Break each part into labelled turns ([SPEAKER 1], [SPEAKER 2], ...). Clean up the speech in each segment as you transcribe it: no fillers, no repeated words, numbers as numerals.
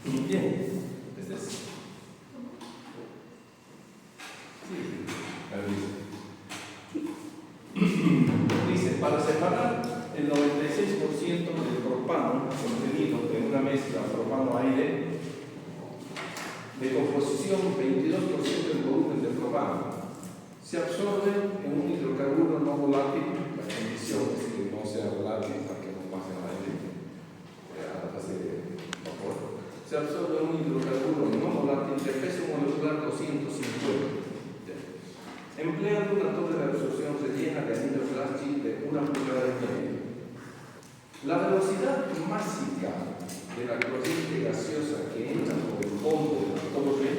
[SPEAKER 1] Bien, este es. Sí, dice, para separar el 96% del propano contenido en una mezcla propano-aire de composición 22% del volumen del propano, se absorbe en un hidrocarburo no volátil, la condición es que no sea volátil para que no pase al aire, a la fase de vapor. Se absorbe un hidrocarburo no volátil de peso molecular 250, empleando una torre de absorción rellena de anillo Flashy de 1,5 pulgadas. La velocidad máxima de la corriente gaseosa que entra por el fondo de la torre,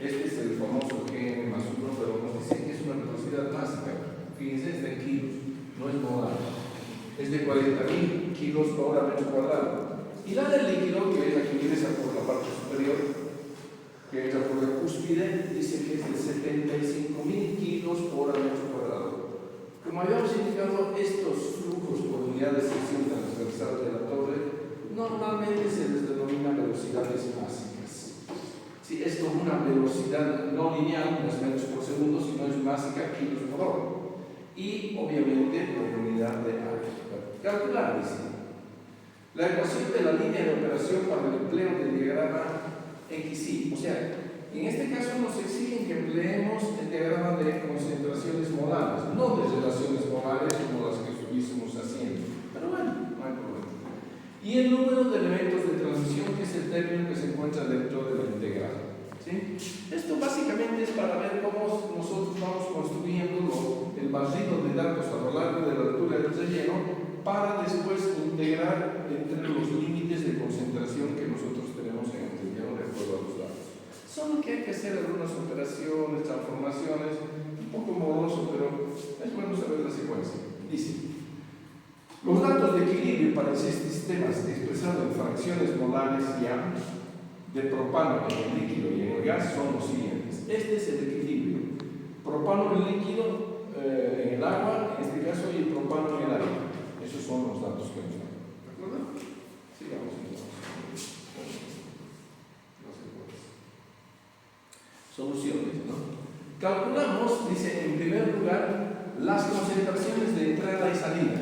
[SPEAKER 1] este es el famoso G más 1, pero nos dice que es una velocidad máxima. Fíjense, es de kilos, no es modal. Es de 40.000 kilos por hora metro cuadrado. Y la del líquido, que es la que ingresa por la parte superior, que entra por la cúspide, dice que es de 75.000 kilos por hora metro cuadrado. Como habíamos indicado, estos flujos por unidad de sección transversal de la torre normalmente se les denomina velocidades básicas. Si es como una velocidad no lineal, no es metros por segundo, sino es básica, kilos por hora. Y obviamente por unidad de área. Calcular, dice. La ecuación de la línea de operación para el empleo del diagrama XY. O sea, en este caso nos exigen que empleemos el diagrama de concentraciones modales, no de relaciones modales como las que estuviésemos haciendo. Pero bueno, no hay problema. Y el número de elementos de transición, que es el término que se encuentra dentro de la integral. ¿Sí? Esto básicamente es para ver cómo nosotros vamos construyendo el barrido de datos a lo largo de la altura del relleno para después integrar entre los límites de concentración que nosotros tenemos en el relleno de acuerdo a los datos. Solo que hay que hacer algunas operaciones, transformaciones, un poco moroso, pero es bueno saber la secuencia. Dice, los datos de equilibrio para sistemas expresados en fracciones molares ya de propano en el líquido y en el gas son los siguientes. Este es el equilibrio. Propano en el líquido, en el agua, en este caso, y el propano en el aire. Esos son los datos que nos dan. ¿De acuerdo? Sigamos entonces. Soluciones, ¿no? Calculamos, dice, en primer lugar, las concentraciones de entrada y salida.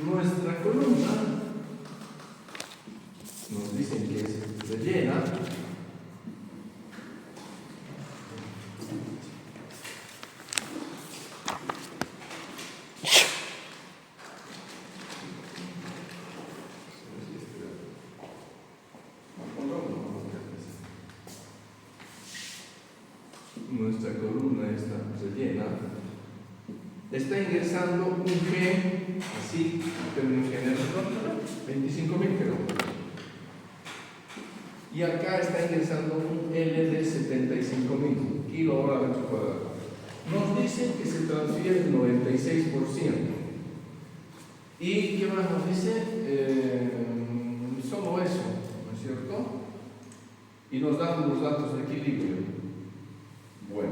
[SPEAKER 1] Nuestra columna nos dicen que es rellena. Nuestra columna está rellena. Está ingresando un G, así, en términos generales, 25.000 creo. Y acá está ingresando un L de 75.000 kilo hora metro cuadrado. Nos dicen que se transfiere el 96%. ¿Y qué más nos dice? Solo eso, ¿no es cierto? Y nos dan los datos de equilibrio. Bueno,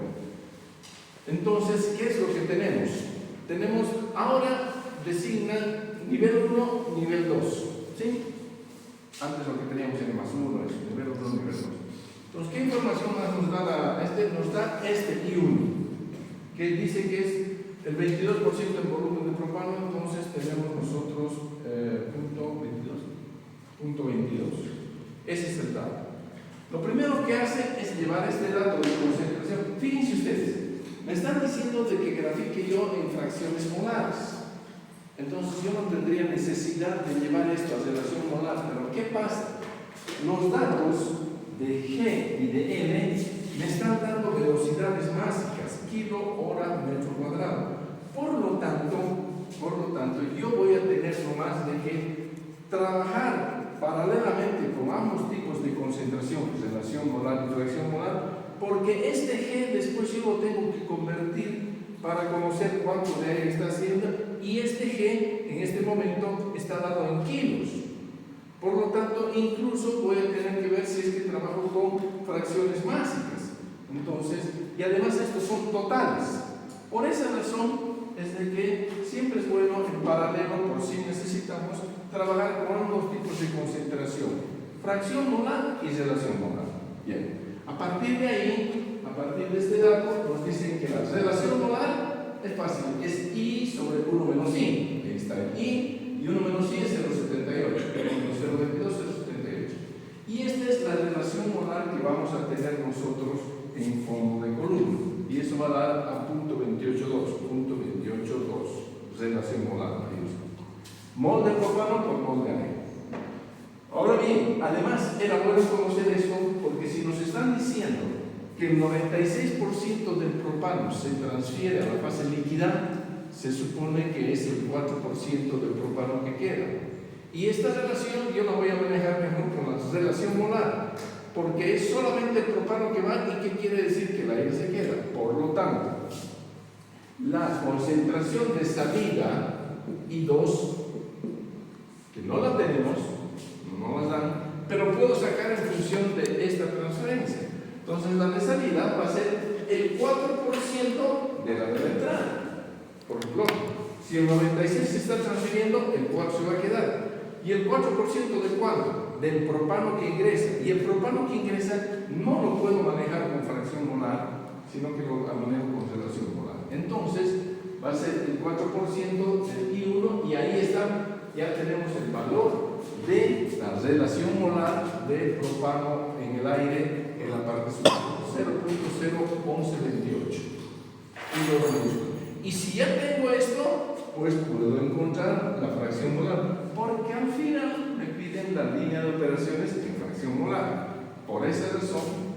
[SPEAKER 1] entonces, ¿qué es lo que tenemos? Tenemos, ahora designan nivel 1, nivel 2, ¿sí? Antes lo que teníamos era más 1, es nivel 1, nivel 2. Entonces, ¿qué información más nos da nos da este I1, que dice que es el 22% del volumen de propano? Entonces tenemos nosotros punto 22. Ese es el dato. Lo primero que hace es llevar este dato de concentración. Fíjense ustedes, me están diciendo de que grafique yo en fracciones molares. Entonces yo no tendría necesidad de llevar esto a relación molar. Pero ¿qué pasa? Los datos de G y de L me están dando velocidades básicas, kilo, hora, metro cuadrado. Por lo tanto, yo voy a tener nomás de que trabajar paralelamente con ambos tipos de concentración, relación molar y fracción molar, porque este G después yo lo tengo que convertir para conocer cuánto de aire está haciendo, y este G en este momento está dado en kilos. Por lo tanto, incluso voy a tener que ver si es que trabajo con fracciones básicas. Entonces, y además estos son totales. Por esa razón es de que siempre es bueno en paralelo, por si necesitamos, trabajar con ambos tipos de concentración, fracción molar y relación molar. Bien, a partir de ahí, a partir de este dato, nos dicen que la relación molar es fácil, es I sobre 1 menos I. Ahí está el I, y 1 menos I es 0,78, 0,22 es 0,78. Y esta es la relación molar que vamos a tener nosotros en fondo de columna. Y eso va a dar a punto 28,2, relación molar. Mol de propano por mol de aire. Ahora bien, además era bueno conocer esto porque si nos están diciendo que el 96% del propano se transfiere a la fase líquida, se supone que es el 4% del propano que queda. Y esta relación yo la voy a manejar mejor con la relación molar, porque es solamente el propano que va. ¿Y qué quiere decir? Que el aire se queda. Por lo tanto, la concentración de salida I2, que no la tenemos, no las dan, pero puedo sacar en función de esta transferencia. Entonces la de salida va a ser el 4% de la entrada. Por ejemplo, si el 96 se está transfiriendo, el 4 se va a quedar. ¿Y el 4% de cuánto? Del propano que ingresa. Y el propano que ingresa no lo puedo manejar con fracción molar, sino que lo manejo con relación molar. Entonces va a ser el 4% del I1 y ahí está. Ya tenemos el valor de la relación molar del propano en el aire en la parte superior, 0.01128. Y si ya tengo esto, pues puedo encontrar la fracción molar, porque al final me piden la línea de operaciones en fracción molar. Por esa razón,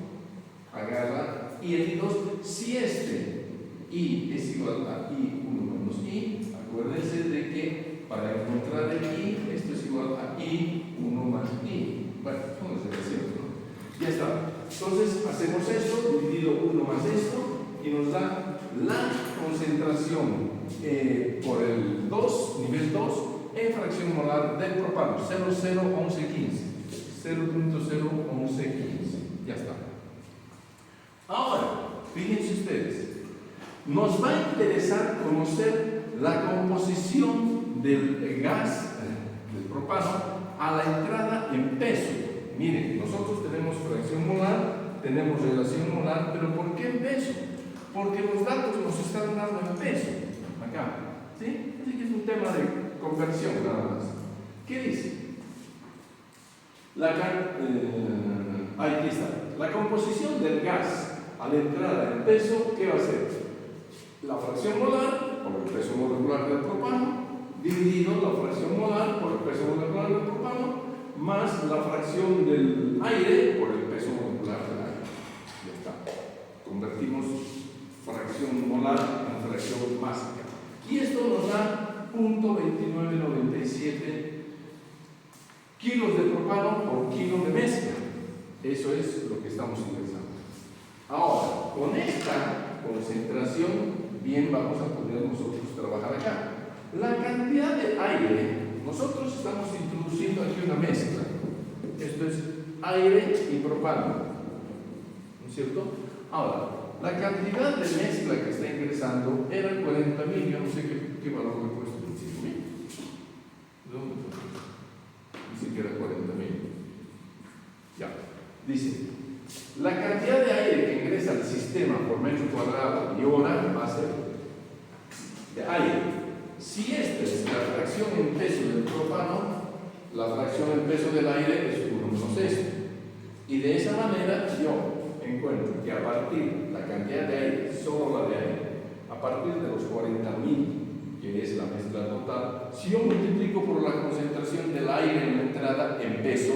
[SPEAKER 1] agarra I en I2, si este I es igual a I1 menos I, acuérdense de que para encontrar el I, esto es igual a I1 más I. Bueno, son las relaciones, ¿no? Ya está. Entonces, hacemos esto, dividido 1 más esto, y nos da la concentración por el 2, nivel 2, en fracción molar del propano, 0,01115. 0.01115. Ya está. Ahora, fíjense ustedes, nos va a interesar conocer la composición del gas, del propano, a la entrada en peso. Miren, nosotros tenemos fracción molar, tenemos relación molar, pero ¿por qué en peso? Porque los datos nos están dando en peso. Acá, ¿sí? Así que es un tema de conversión nada más. ¿Qué dice? Aquí está. La composición del gas a la entrada en peso, ¿qué va a ser? La fracción molar por el peso molecular del propano, dividido la fracción molar por el peso molecular del propano, más la fracción del aire por el peso molecular del aire. Ya está. Convertimos fracción molar en fracción másica. Y esto nos da 0.2997 kilos de propano por kilo de mezcla. Eso es lo que estamos ingresando. Ahora, con esta concentración, bien vamos a poder nosotros trabajar acá. La cantidad de aire, nosotros estamos introduciendo aquí una mezcla. Esto es aire y propano, ¿no es cierto? Ahora, la cantidad de mezcla que está ingresando era 40.000, yo no sé qué valor le he puesto, 25.000. ¿De dónde fue? Dice que era 40.000. Ya, dice, la cantidad de aire que ingresa al sistema por metro cuadrado y hora va a ser de aire. Si esta es la fracción en peso del propano, la fracción en peso del aire es 1 menos esto. Y de esa manera yo encuentro que a partir la cantidad de aire, solo la de aire, a partir de los 40.000, que es la mezcla total, si yo multiplico por la concentración del aire en la entrada en peso,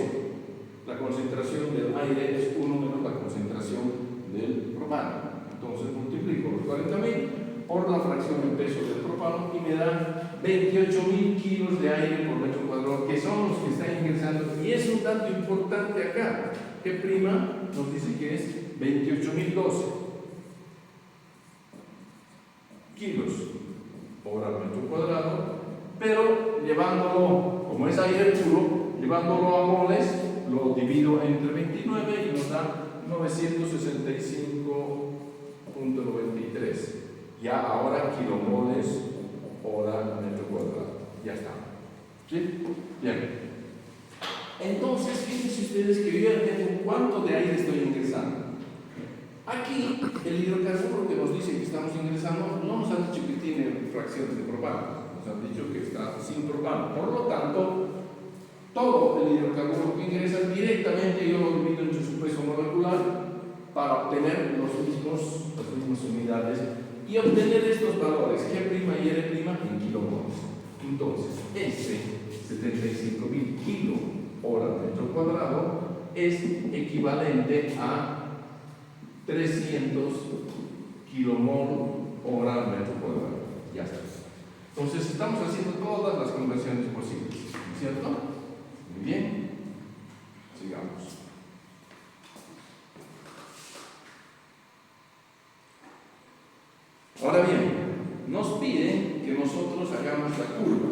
[SPEAKER 1] la concentración del aire es 1 menos la concentración del propano. Entonces multiplico los 40.000 por la fracción en peso del propano y me da 28.000 kilos de aire por metro cuadrado, que son los que están ingresando. Y es un dato importante acá, que prima nos dice que es 28.012 kilos por metro cuadrado, pero llevándolo, como es aire puro, llevándolo a moles, lo divido entre 29 y nos da 965.93. Ya ahora kilomoles hora metro cuadrado. Ya está. ¿Sí? Bien. Entonces, fíjense ustedes que yo ya tengo cuánto de aire estoy ingresando. Aquí el hidrocarburo que nos dice que estamos ingresando no nos han dicho que tiene fracciones de propano, nos han dicho que está sin propano. Por lo tanto, todo el hidrocarburo que ingresa directamente yo lo divido entre su peso molecular para obtener las mismas unidades y obtener estos valores G' y R' en kilomoles. Entonces, este 75.000 kilo/hora metro cuadrado es equivalente a 300 kilomol/hora metro cuadrado. Ya está. Entonces, estamos haciendo todas las conversiones posibles, ¿cierto? Muy bien. Sigamos. Ahora bien, nos piden que nosotros hagamos la curva,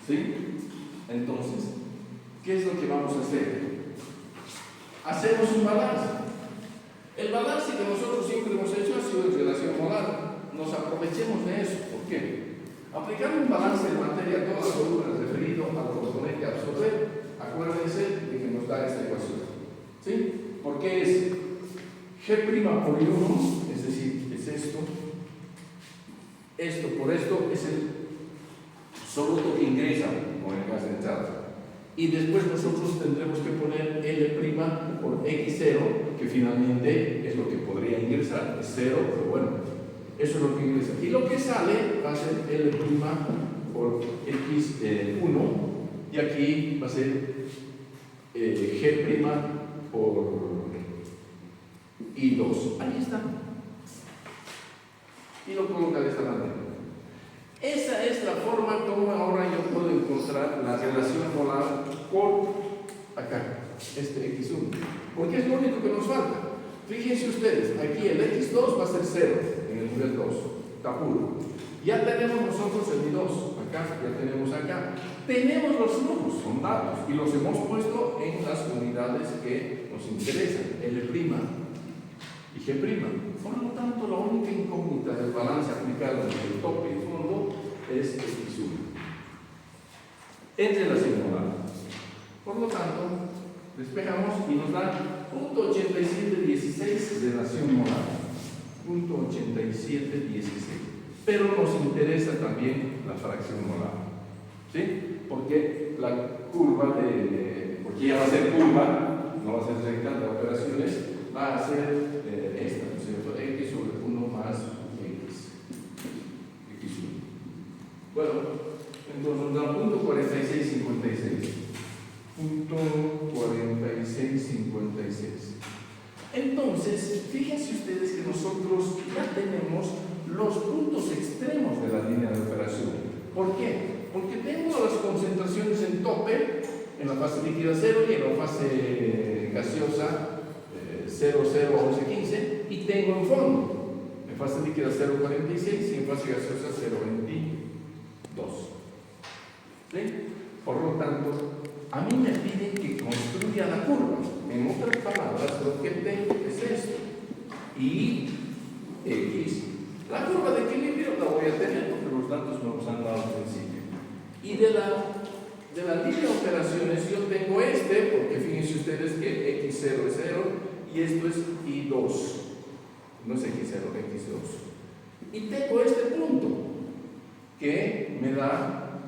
[SPEAKER 1] ¿sí? Entonces, ¿qué es lo que vamos a hacer? Hacemos un balance. El balance que nosotros siempre hemos hecho ha sido en relación molar. Nos aprovechemos de eso. ¿Por qué? Aplicando un balance de materia a todas las volumen referido al componente a absorber, acuérdense de que nos da esta ecuación, ¿sí? Porque es G' por I1, es decir, es esto. Esto por esto es el soluto que ingresa con el gas de entrada. Y después nosotros tendremos que poner L' por X0, que finalmente es lo que podría ingresar, es 0, pero bueno, eso es lo que ingresa. Y lo que sale va a ser L' por X1, y aquí va a ser G' por I2. Ahí está. Y lo coloca de esta manera. Esa es la forma como ahora yo puedo encontrar la relación molar por acá, este X1, porque es lo único que nos falta. Fíjense ustedes, aquí el X2 va a ser 0 en el nivel 2, está puro. Ya tenemos nosotros el I2, acá, ya tenemos acá. Tenemos los flujos, son datos, y los hemos puesto en las unidades que nos interesan, L' y G'. Por lo tanto, la única incógnita del balance aplicado entre el tope y el fondo es X1. En relación molar. Por lo tanto, despejamos y nos da 0.8716 de relación molar. 0.8716. Pero nos interesa también la fracción molar. ¿Sí? Porque la curva porque ya va a ser curva, no va a ser recta de operaciones, va a ser esta, ¿no es cierto? X sobre 1 más X. X1. Bueno, entonces nos da 0.4656. 0.4656. Entonces, fíjense ustedes que nosotros ya tenemos los puntos extremos de la línea de operación. ¿Por qué? Porque tengo las concentraciones en tope, en la fase líquida 0 y en la fase gaseosa 0, 0, 11, 15, y tengo en fondo, en fase líquida 0,46 y en fase gaseosa 0,22. ¿Sí? Por lo tanto, a mí me piden que construya la curva. En otras palabras, lo que tengo es esto. Y X. La curva de equilibrio la voy a tener porque los datos me los han dado al principio. Y de la línea de operaciones yo tengo porque fíjense ustedes que X0 es 0 y esto es I2. No es X0, X2. Y tengo este punto que me da,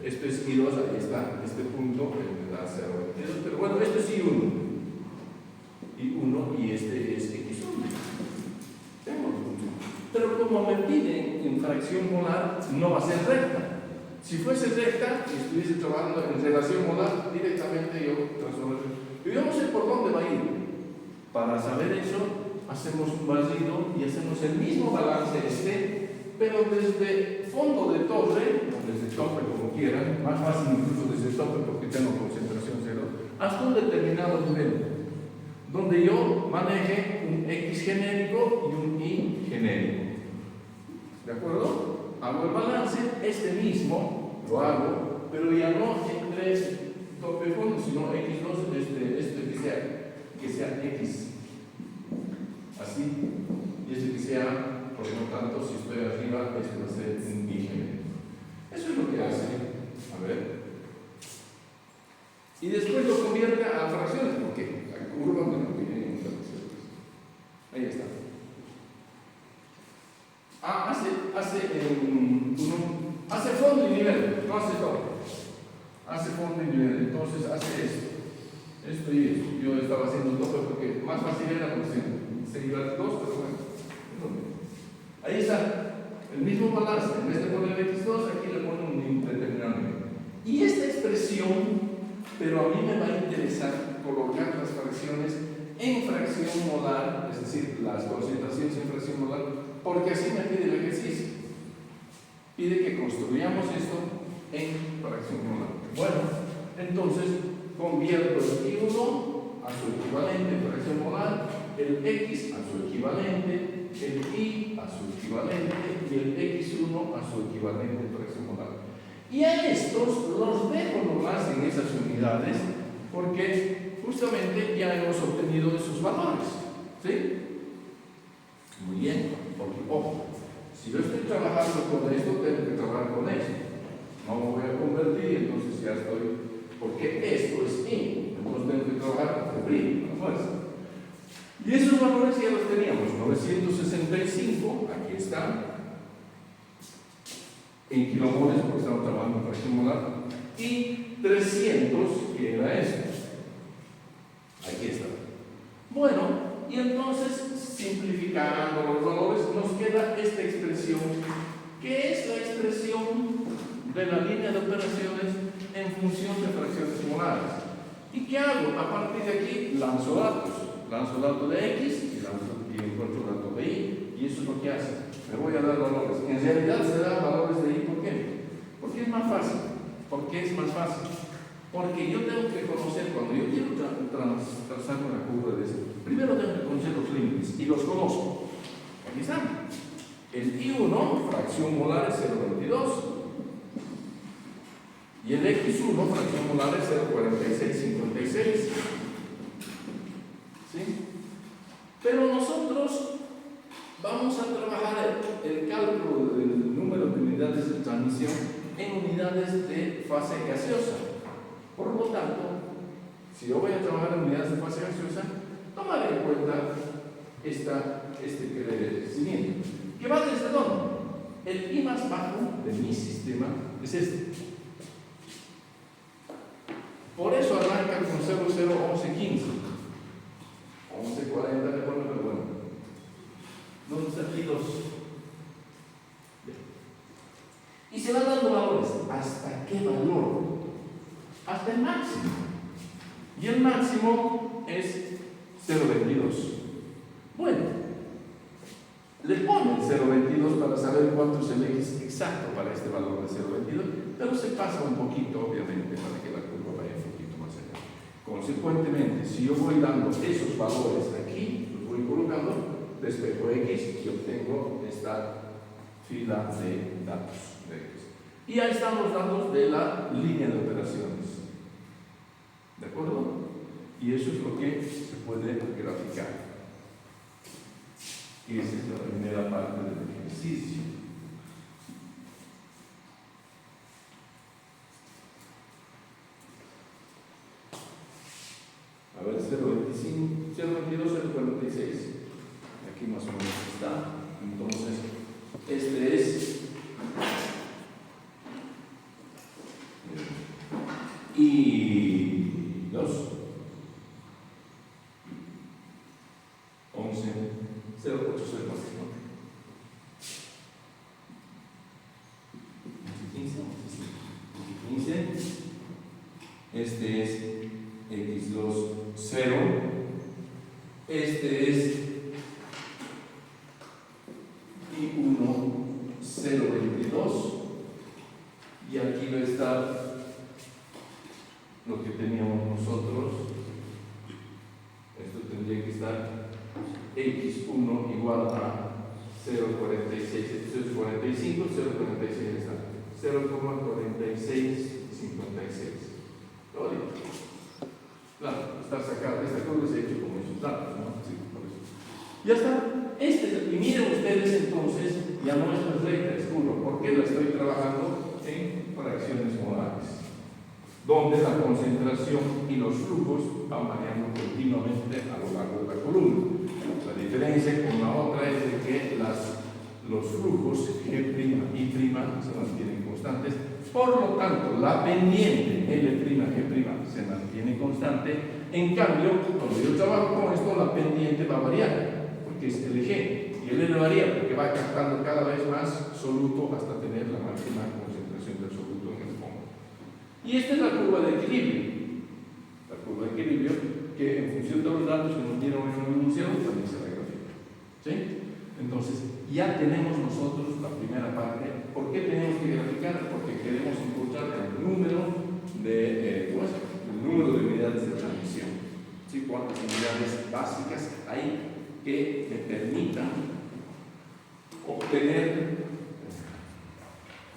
[SPEAKER 1] esto es I2, ahí está, este punto que me da 0,22, pero bueno, esto es I1. I1 y este es X1. Tengo el punto. Pero como me piden en fracción molar, no va a ser recta. Si fuese recta y estuviese trabajando en relación molar, directamente yo transformaría. Pero yo no sé por dónde va a ir. Para saber eso, hacemos un barrido y hacemos el mismo balance pero desde fondo de torre, o desde tope como quieran, más fácil incluso desde tope porque tengo concentración 0, hasta un determinado nivel, donde yo maneje un X genérico y un Y genérico. ¿De acuerdo? Hago el balance, mismo lo hago, pero ya no entre tope y fondo, sino X2, que sea X. Así. Y que sea, por lo tanto, si estoy arriba, va a ser un Y genérico. Eso es lo que hace. A ver. y después lo convierte a fracciones, porque la curva me lo pide en fracciones. Ahí está. Hace fondo y nivel, no hace todo. Hace fondo y nivel, entonces hace esto y esto. Yo estaba haciendo todo porque más fácil era porque se iba a 2, pero bueno. Ahí está, el mismo balance. En vez de poner x2, aquí le pone un indeterminado. Y esta expresión, pero a mí me va a interesar colocar las fracciones en fracción molar, es decir, las concentraciones en fracción molar, porque así me pide el ejercicio. Pide que construyamos esto en fracción molar. Bueno, entonces convierto el I1 a su equivalente en fracción molar, el X a su equivalente, el Y a su equivalente y el X1 a su equivalente en fracción molar. Y a estos los dejo nomás en esas unidades porque justamente ya hemos obtenido esos valores. ¿Sí? Muy bien, porque ojo, si yo estoy trabajando con esto, tengo que trabajar con esto. No me voy a convertir, entonces ya estoy, porque esto es I, entonces tengo que trabajar con primo, la fuerza. Y esos valores ya los teníamos, 965, aquí está, en kilomoles, porque estamos trabajando en fracción molar, y 300, que era esto. Aquí está. Bueno, y entonces, simplificando los valores, nos queda esta expresión, que es la expresión de la línea de operaciones en función de fracciones molares. ¿Y qué hago? A partir de aquí, lanzo datos de X y encuentro datos de Y, y eso es lo que hace. Me voy a dar valores. En realidad se dan valores de Y, ¿por qué? Porque es más fácil. ¿Por qué es más fácil? Porque yo tengo que conocer, cuando yo quiero trazar una curva de ese, primero tengo que conocer los límites, y los conozco. Aquí están. El I1, fracción molar es 0,22. Y el X1, fracción molar es 0,4656. ¿Sí? Pero nosotros vamos a trabajar el cálculo del número de unidades de transmisión en unidades de fase gaseosa. Por lo tanto, si yo voy a trabajar en unidades de fase gaseosa, tomaré en cuenta este crecimiento. ¿Que va desde dónde? El I más bajo de mi sistema es este. Por eso arranca con 0,01115. 1140 de acuerdo, pero bueno. ¿Dónde está aquí 2? Y se van dando valores. ¿Hasta qué valor? Hasta el máximo. Y el máximo es 0,22. Bueno, le ponen 0,22 para saber cuánto es el X exacto para este valor de 0,22, pero se pasa un poquito, obviamente, para que la curva vaya un poquito más allá. Consecuentemente, si yo voy dando esos valores aquí, los voy colocando, despejo X y obtengo esta fila de datos de X. Y ahí están los datos de la línea de operaciones. ¿De acuerdo? Y eso es lo que se puede graficar. Y esa es la primera parte del ejercicio. A ver, 0,25, 0,22, 0,46. Aquí más o menos está. Entonces, este es y 2 11 0,8 15. Este es X2 0. Este es I1 0,22. Y aquí va a estar lo que teníamos nosotros. Esto tendría que estar X1 igual a 0,46. Esto es 45, 0,46 está 0,4656. Claro, está sacado. Esta curva se ha hecho como esos datos, ¿no? Sí, por eso. Ya está. Y miren ustedes entonces, ya no es recta, es curva. ¿Por qué la estoy trabajando en fracciones molares? donde la concentración y los flujos van variando continuamente a lo largo de la columna. La diferencia con la otra es de que los flujos G' y' se mantienen constantes, por lo tanto la pendiente L', G' se mantiene constante. En cambio, cuando yo trabajo con esto, la pendiente va a variar, porque es LG, y el L varía porque va captando cada vez más soluto hasta tener la máxima concentración del soluto en el fondo. Y esta es la curva de equilibrio. La curva de equilibrio que en función de los datos que nos dieron en la evolución también se la grafica. ¿Sí? Entonces, ya tenemos nosotros la primera parte. ¿Por qué tenemos que graficar? Porque queremos encontrar el número de unidades de transmisión. ¿Sí? ¿Cuántas unidades básicas hay que me permitan obtener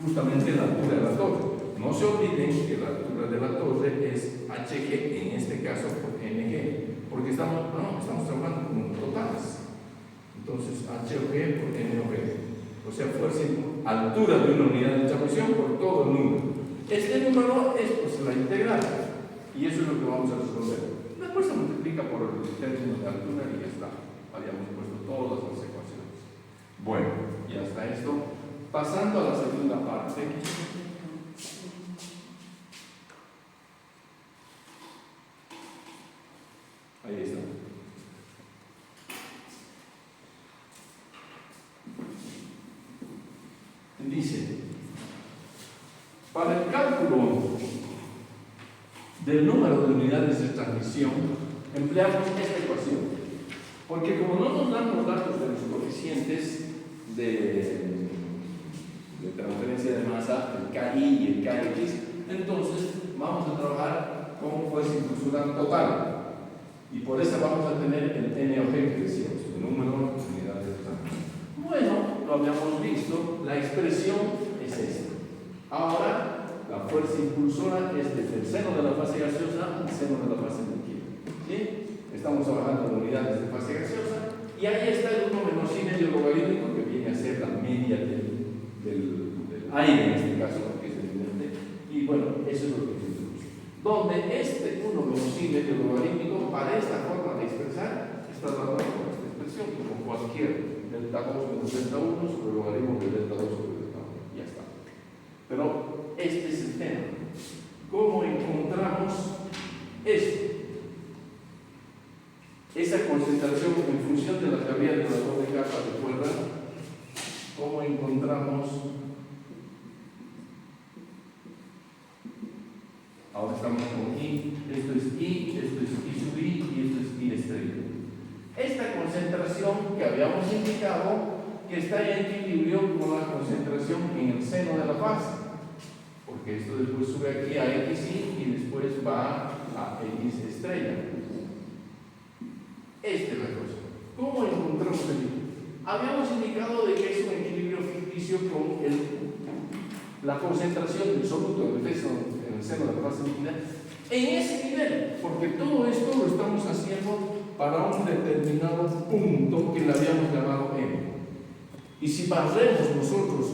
[SPEAKER 1] justamente la altura de la torre? No se olviden que la altura de la torre es HG, en este caso por NG, porque estamos trabajando con totales. Entonces, HG por NOG. O sea, fuerza altura de una unidad de transmisión por todo el número. Este número es pues, la integral, y eso es lo que vamos a resolver. Después se multiplica por el término de altura y ya está. Habíamos puesto todas las ecuaciones. Bueno, ya está esto. Pasando a la segunda parte. Ahí está. Dice, para el cálculo del número de unidades de transmisión, empleamos esta ecuación. Porque como no nos dan los datos de los coeficientes de transferencia de masa, el KI y el KX, entonces vamos a trabajar con fuerza impulsora total. Y por eso vamos a tener el NOG que decíamos, el número de unidades de transmisión. Bueno, lo habíamos visto, la expresión es esta. Ahora, la fuerza impulsora es desde el seno de la fase gaseosa al seno de la fase líquida. ¿Sí? Estamos trabajando en unidades de fase gaseosa y ahí está el 1 menos I medio logarítmico que viene a ser la media del aire en este caso, porque es evidente. Y bueno, eso es lo que tenemos. Donde este 1 menos I medio logarítmico, para esta forma de expresar, está dando con esta expresión, como cualquier delta 2 menos delta 1 sobre el logaritmo de delta 2 sobre delta 1. Ya está. Pero este es el tema. ¿Cómo encontramos esto? Esa concentración en función de la teoría de la doble capa de cuerda, ¿cómo encontramos? Ahora estamos con I, esto es I, esto es I sub I y esto es I estrella. Esta concentración que habíamos indicado que está en equilibrio con la concentración en el seno de la fase, porque esto después sube aquí a XI y después va a X estrella. Esta es la cosa. ¿Cómo encontramos el equilibrio? Habíamos indicado de que es un equilibrio ficticio con la concentración del soluto en el seno de la fase líquida en ese nivel, porque todo esto lo estamos haciendo para un determinado punto que le habíamos llamado M. Y si barremos nosotros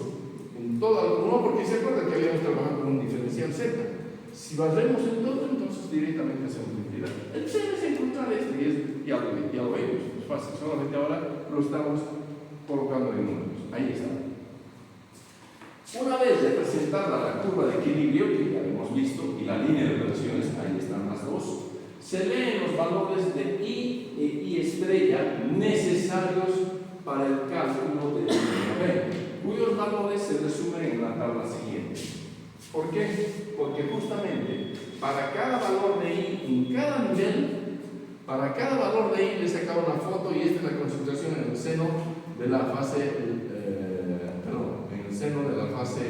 [SPEAKER 1] en todo, no porque se acuerda que habíamos trabajado con un diferencial Z, si barremos en todo, entonces directamente hacemos la integral. El tema es encontrar esto y ya lo vemos, es fácil, solamente ahora lo estamos colocando en números. Ahí está. Una vez representada la curva de equilibrio, que ya hemos visto, y la línea de relaciones, ahí están las dos, se leen los valores de I e I estrella necesarios para el cálculo del NOG, cuyos valores se resumen en la tabla siguiente. ¿Por qué? Porque justamente para cada valor de I en cada nivel, para cada valor de I le he sacado una foto y esta es la concentración en el seno de la fase, en el seno de la fase,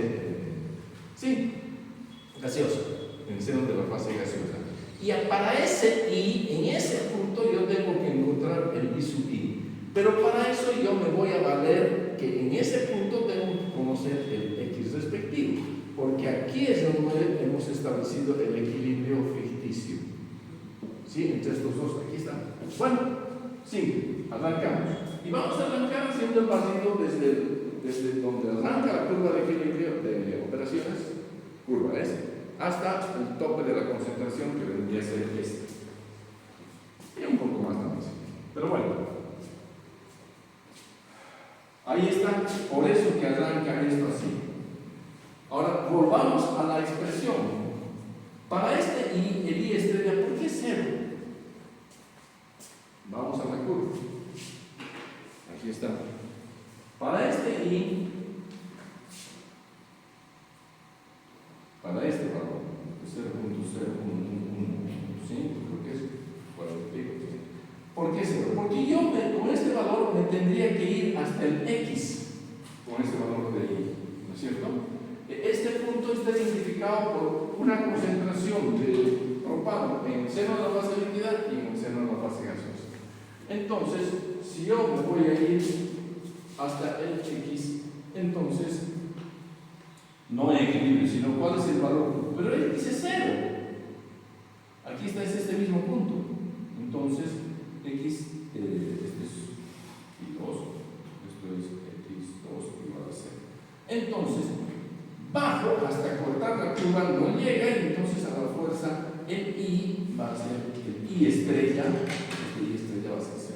[SPEAKER 1] gaseosa, en el seno de la fase gaseosa. Y para ese I, en ese punto yo tengo que encontrar el I sub I. Pero para eso yo me voy a valer que en ese punto tengo que conocer el X respectivo, porque aquí es donde hemos establecido el equilibrio ficticio. ¿Sí? Entre estos dos, aquí está. Bueno, sí, arrancamos. Y vamos a arrancar haciendo el barrido desde donde arranca la curva de equilibrio de operaciones, curva S. hasta el tope de la concentración que vendría a ser este. Y un poco más también. Pero bueno, ahí está, por eso que arranca esto así. Ahora, volvamos a la expresión. Para este I, el I estrella, ¿por qué 0? Vamos a la curva. Aquí está. Para este I, para este valor, 0.0115, creo que es, ¿por qué 0? Porque yo con este valor me tendría que ir hasta el X, con este valor de I, ¿no es cierto? Este punto está identificado por una concentración de propano en el seno de la fase líquida y en el seno de la fase gaseosa. Entonces, si yo me voy a ir hasta el X, entonces no hay equilibrio, sino ¿cuál es el valor? Pero el X es 0. Aquí está, es este mismo punto. Entonces, X, este es I2, esto es X2 igual a 0. Entonces, bajo hasta cortar la curva, no llega, y entonces a la fuerza el I va a ser el I estrella, el I estrella va a ser 0.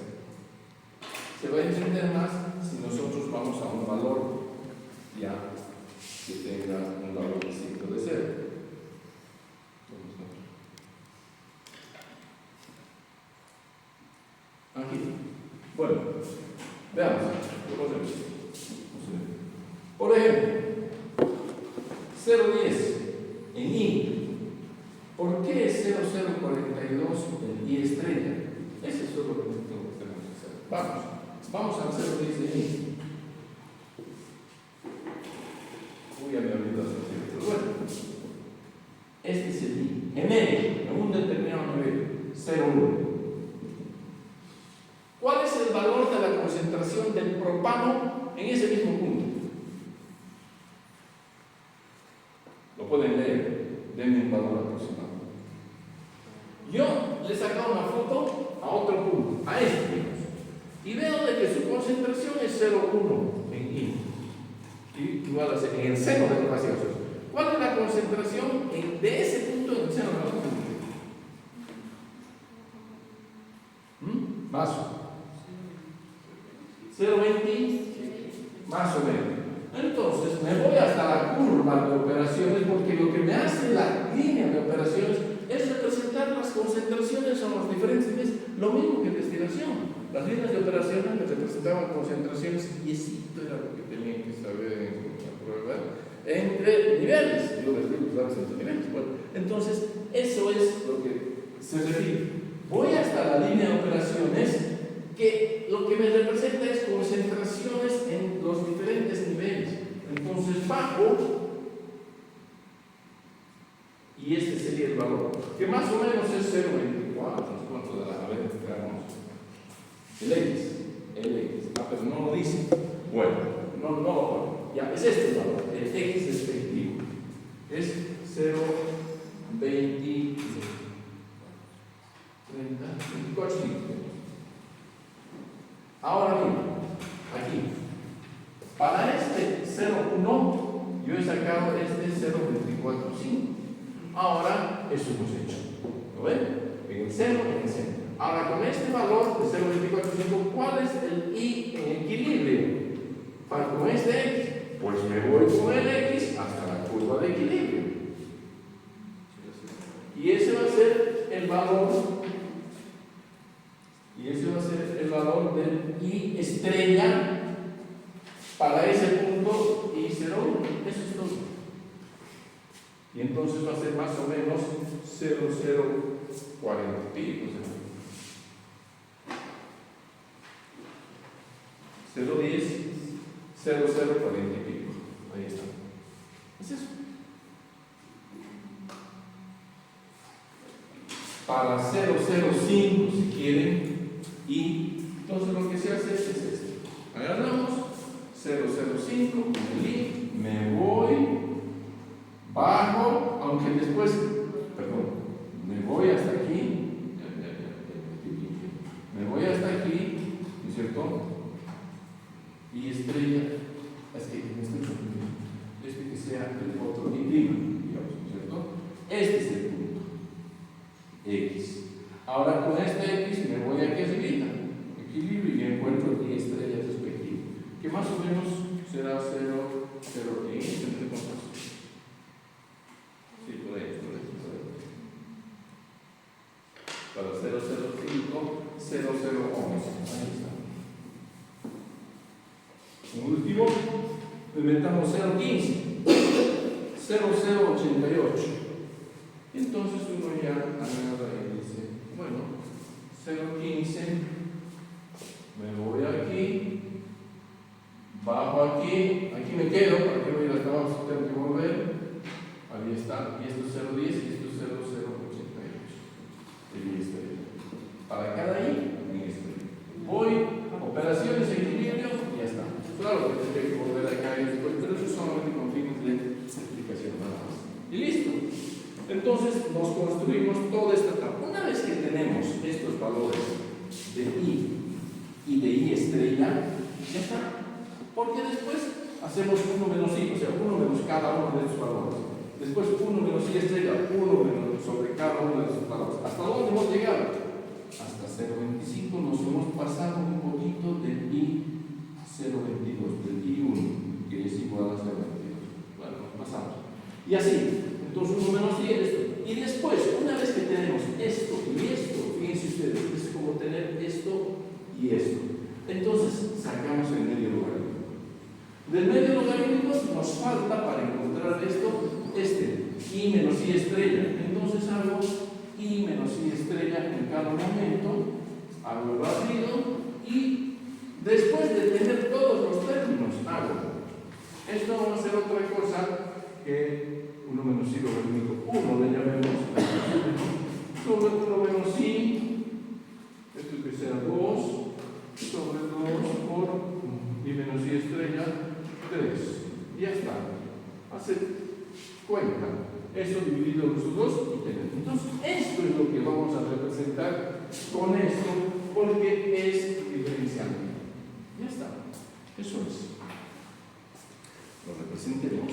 [SPEAKER 1] Se va a entender más si nosotros vamos a un valor ya que tenga un valor distinto de 0. Aquí. Bueno, veamos. Por ejemplo, 0,10 en I. ¿Por qué es 0,042 en I estrella? Ese es lo que tenemos que hacer. Vamos al 0,10 en I. Uy, ya me olvidó hacer. Pero bueno, este es el I. Genérico, en un determinado nivel, 0,1. ¿Cuál es el valor de la concentración del propano en ese mismo punto? Lo pueden leer, denme un valor aproximado. Yo le he sacado una foto a otro punto, a este, digamos, y veo de que su concentración es 0,1 en I. Igual a en el seno de la fase gaseosa. ¿Cuál es la concentración de ese punto en el seno de la fase gaseosa? Más 0,20, más o menos. Entonces me voy hasta la curva de operaciones, porque lo que me hace la línea de operaciones es representar las concentraciones en los diferentes niveles, lo mismo que destilación. Las líneas de operaciones me representaban concentraciones, y eso era lo que tenían que saber en la prueba, entre niveles. Yo les digo usar esos niveles. Bueno, entonces eso es lo que se refiere. Voy hasta la línea de operaciones, que lo que me representa es concentraciones en los diferentes niveles. Entonces bajo, y este sería el valor, que más o menos es 0,24, no sé cuánto de la, a ver, veamos. El X, pero no lo dice. Bueno, no, ya, es este el valor, el X efectivo, es 0,20, 30, 24, 5. Ahora bien, aquí, para este 0,1, yo he sacado este 0,245. Ahora, eso hemos hecho. ¿Lo ven? En el 0, en el 0. Ahora, con este valor de 0,245, ¿cuál es el I en equilibrio? Con este X, pues me voy con el X hasta la curva de equilibrio. Y ese va a ser el valor. Y ese va a ser el valor del I estrella para ese punto I0,1. Eso es todo. Y entonces va a ser más o menos 0,040 y pico. 0,10, 0,040 y pico. Ahí está. Es eso. Para 0,05 si quieren. Y entonces lo que se hace es esto. Agarramos 0,05 con el I, me voy, bajo, aunque después, me voy hasta aquí, me voy hasta aquí, ¿no es cierto? Y estrella, es que que sea el otro I', digamos, ¿no es cierto? Ahora con este X me voy aquí arriba, equilibrio, y encuentro y estrella respectivo, que más o menos será 0, 0, entre compas. Sí, por ahí. Para 005, 0011. Ahí está. Por último, inventamos 015, 0088. Entonces uno ya agarra y dice, bueno, 015, me voy aquí, bajo aquí, aquí me quedo, para que no ir hasta abajo, tengo que volver. Ahí está, y esto es 010 y esto es 0088. Y listo. Para cada I, voy, operaciones, equilibrio, y ya está. Claro que tendría que volver acá y después, pero eso solamente con fines de explicación nada más. Y listo. Entonces nos construimos toda esta etapa. Una vez que tenemos estos valores de I y de I estrella, ya está. Porque después hacemos 1 menos I, o sea, 1 menos cada uno de estos valores. Después 1 menos I estrella, 1 menos sobre cada uno de estos valores. ¿Hasta dónde hemos llegado? Hasta 0.25 nos hemos pasado un poquito del I 0.22, del I1, que es igual a 0.22. Bueno, nos pasamos. Y así. Entonces 1 menos I esto. Y después, una vez que tenemos esto y esto, fíjense ustedes, es como tener esto y esto. Entonces sacamos el medio logarítmico. Del medio logarítmico nos falta para encontrar esto, I menos I estrella. Entonces hago I menos I estrella en cada momento, hago el barrido y después de tener todos los términos, hago. Esto va a ser otra cosa que 1 menos I logarítmico 1 le llamemos sobre 1 menos I, esto que sea 2 sobre 2 por I menos I estrella 3. Y ya está. Hace cuenta. Eso dividido en los dos y tenemos. Entonces, esto es lo que vamos a representar con esto, porque es diferencial. Ya está. Eso es. Lo representemos.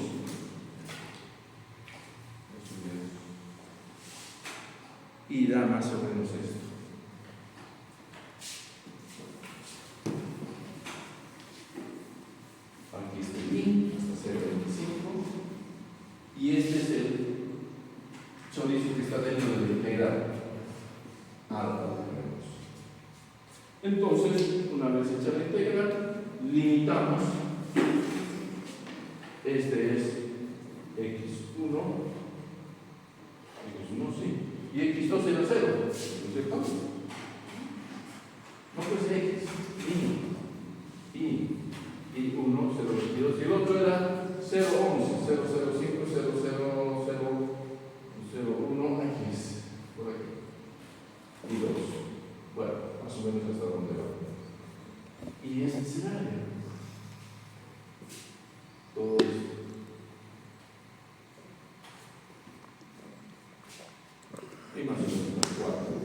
[SPEAKER 1] Y da más o menos esto. Aquí está el I, hasta 0.25. Y este es el chorizo que está dentro de la integral. Alfa. Entonces, una vez hecha la integral, limitamos. Este es x1, sí. Y x2 era 0, ¿no es cierto? No, pues x, y 1, 0.22, y el otro era 0.11, 0.05, 0.01, aquí es, por aquí, y 2. Bueno, más o menos hasta donde va. Y es necesario. Todo esto. Y más o menos 4.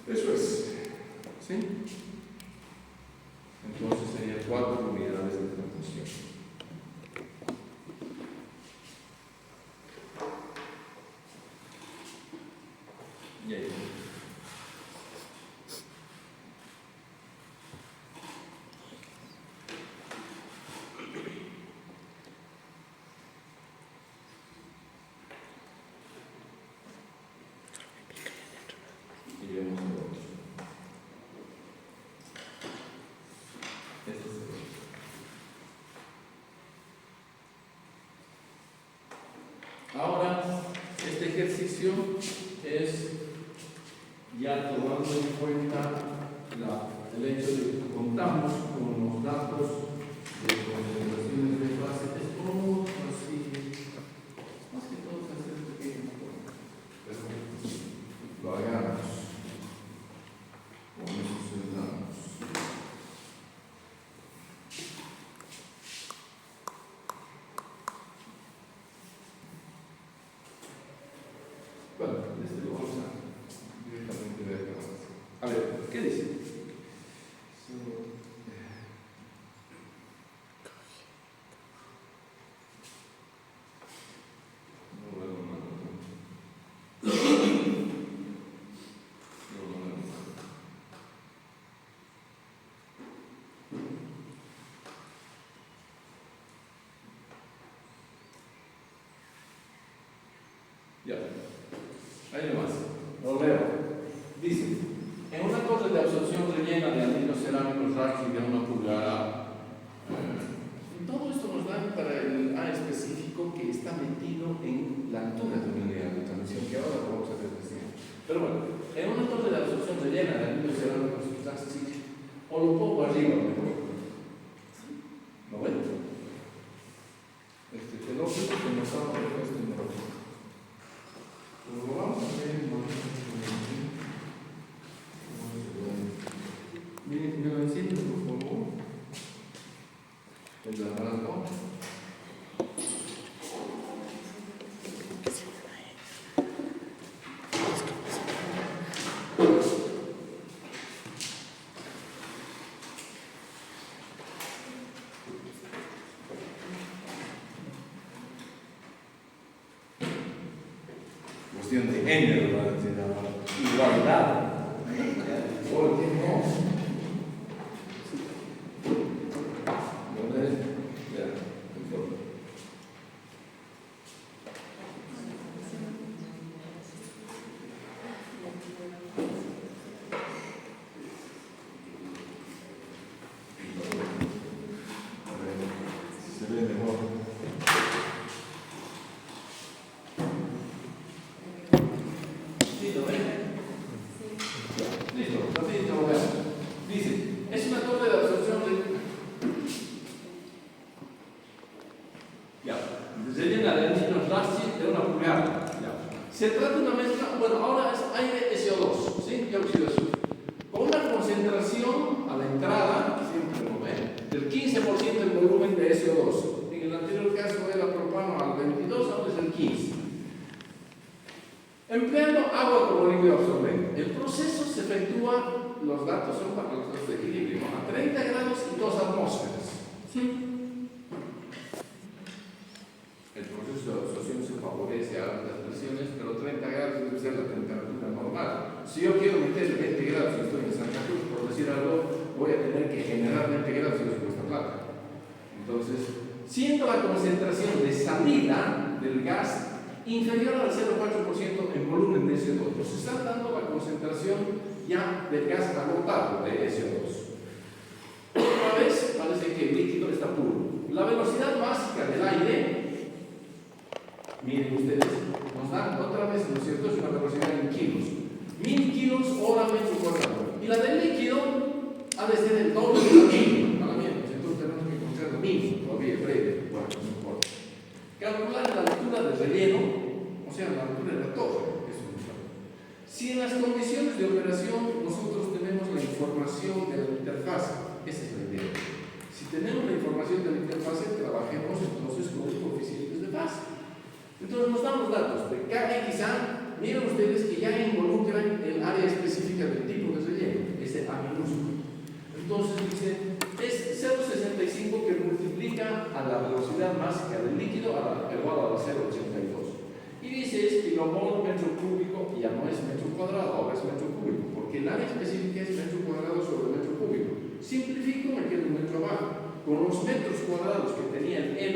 [SPEAKER 1] Eso es. ¿Sí? Entonces sería 4 unidades de transmisión. Y ahí. Ahora, este ejercicio es ya tomando en cuenta el hecho de que contamos con los datos de concentraciones de fase. Es como así, más que todo hacer pequeños cuentos, pero lo hagamos con esos datos. Bueno, este lo vamos a directamente ver acá. A ver, ¿qué dice? Ya. Ahí nomás. Lo leo. Dice, en una torre de absorción rellena de anillos cerámicos Raji de 1 pulgada. Todo esto nos da para el A específico que está metido en la altura de una unidad de transmisión, que ahora vamos a ver después. Pero bueno, en una torre de absorción rellena de anillos cerámicos Raji, o lo pongo arriba mejor. ¿No ven? El óptico que nos ha puesto en el óptico. Lo vamos a ver miren, me lo enciendo, por favor. El aparato. Cuestión de género, igualdad. ¿Por qué no? Se trata de una mezcla, bueno, ahora es aire SO2, ¿sí? Dióxido de azufre, con una concentración a la entrada, siempre lo ven, del 15% del volumen de SO2. En el anterior caso era propano al 22, ahora es el 15. Empleando agua como líquido absorbente. El proceso se efectúa, los datos son para los datos de equilibrio, ¿no? A 30 grados y 2 atmósferas. ¿Sí? El proceso de absorción se favorece a altas presiones, pero 30 grados debe ser la temperatura normal. Si yo quiero meter 20 grados y estoy en Santa Cruz, por decir algo, voy a tener que generar 20 grados y eso cuesta plata. Entonces, siendo la concentración de salida del gas inferior al 0,4% en volumen de SO2, nos está dando la concentración ya del gas agotado de SO2. Otra vez, parece que el líquido está puro. La velocidad básica del aire, miren ustedes, nos dan otra vez, ¿no es cierto? Es una velocidad en kilos. 1000 kilos hora metro cuadrado. Y la del líquido ha de ser el doble de la mínima. Entonces tenemos que encontrar lo mínimo, todavía breve. Bueno, no importa. Calcular la altura del relleno, o sea, la altura de la torre. Eso es claro. Si en las condiciones de operación nosotros tenemos la información de la interfase, esa es la idea. Si tenemos la información de la interfase, trabajemos entonces con los coeficientes de fase. Entonces nos dan los datos de KXA, miren ustedes que ya involucran el área específica del tipo de relleno, ese A minúsculo. Entonces dice, es 0,65 que multiplica a la velocidad básica del líquido igual a 0,82. Y dice es kilomol metro cúbico, y ya no es metro cuadrado, ahora es metro cúbico, porque el área específica es metro cuadrado sobre metro cúbico. Simplifico, me quedo un metro abajo. Con los metros cuadrados que tenía el M,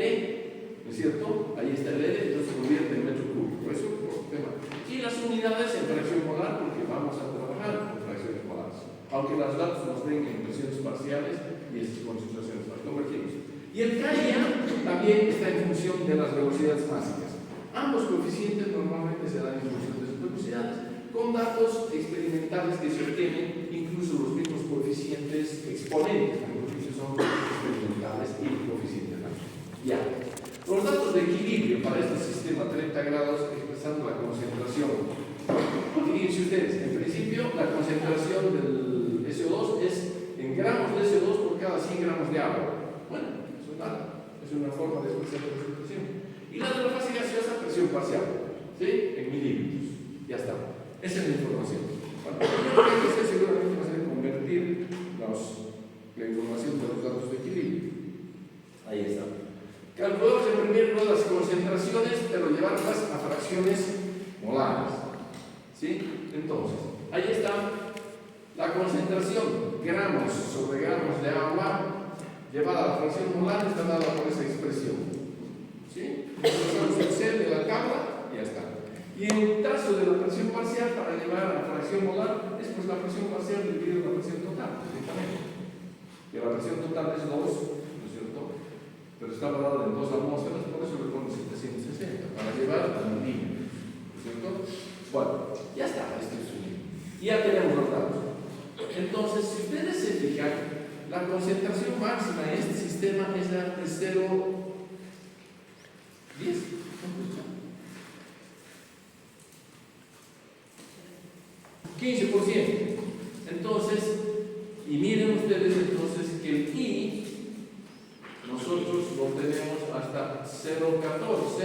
[SPEAKER 1] ¿no es cierto? Ahí está el L, entonces se convierte en metro cúbico. Eso por tema. Y las unidades en fracción molar, porque vamos a trabajar con fracciones molares. Aunque los datos nos den en presiones parciales y estas concentraciones las convertimos. Y el KIA también está en función de las velocidades básicas. Ambos coeficientes normalmente se dan en función de sus velocidades, con datos experimentales que se obtienen, incluso los mismos coeficientes exponentes, que son experimentales y coeficientes. Ya. Los datos de equilibrio para este sistema 30 grados expresando la concentración. Fíjense ustedes, en principio la concentración del SO2 es en gramos de SO2 por cada 100 gramos de agua. Bueno, eso es nada, es una forma de expresar la concentración. Y la de la fase gaseosa, presión parcial, ¿sí? En milímetros. Ya está. Esa es la información. Bueno, lo primero que hay que hacer seguramente va a ser convertir la información de los datos de equilibrio. Ahí está. Calculamos en primer lugar las concentraciones, pero llevarlas a fracciones molares. ¿Sí? Entonces, ahí está la concentración, gramos sobre gramos de agua, llevada a la fracción molar, está dada por esa expresión. ¿Sí? Entonces, el cel de la tabla y ya está. Y presión molar es pues la presión parcial dividida la presión total, directamente. Que la presión total es 2, ¿no es cierto? Pero está dada en 2 atmósferas, por eso le pongo 760, para llevar al milímetro, ¿no es cierto? Bueno, ya está, este es un. Ya tenemos los datos. Entonces, si ustedes se fijan, la concentración máxima en este sistema es de 0,10. 15%. Entonces, y miren ustedes entonces que el I nosotros lo tenemos hasta 0,14.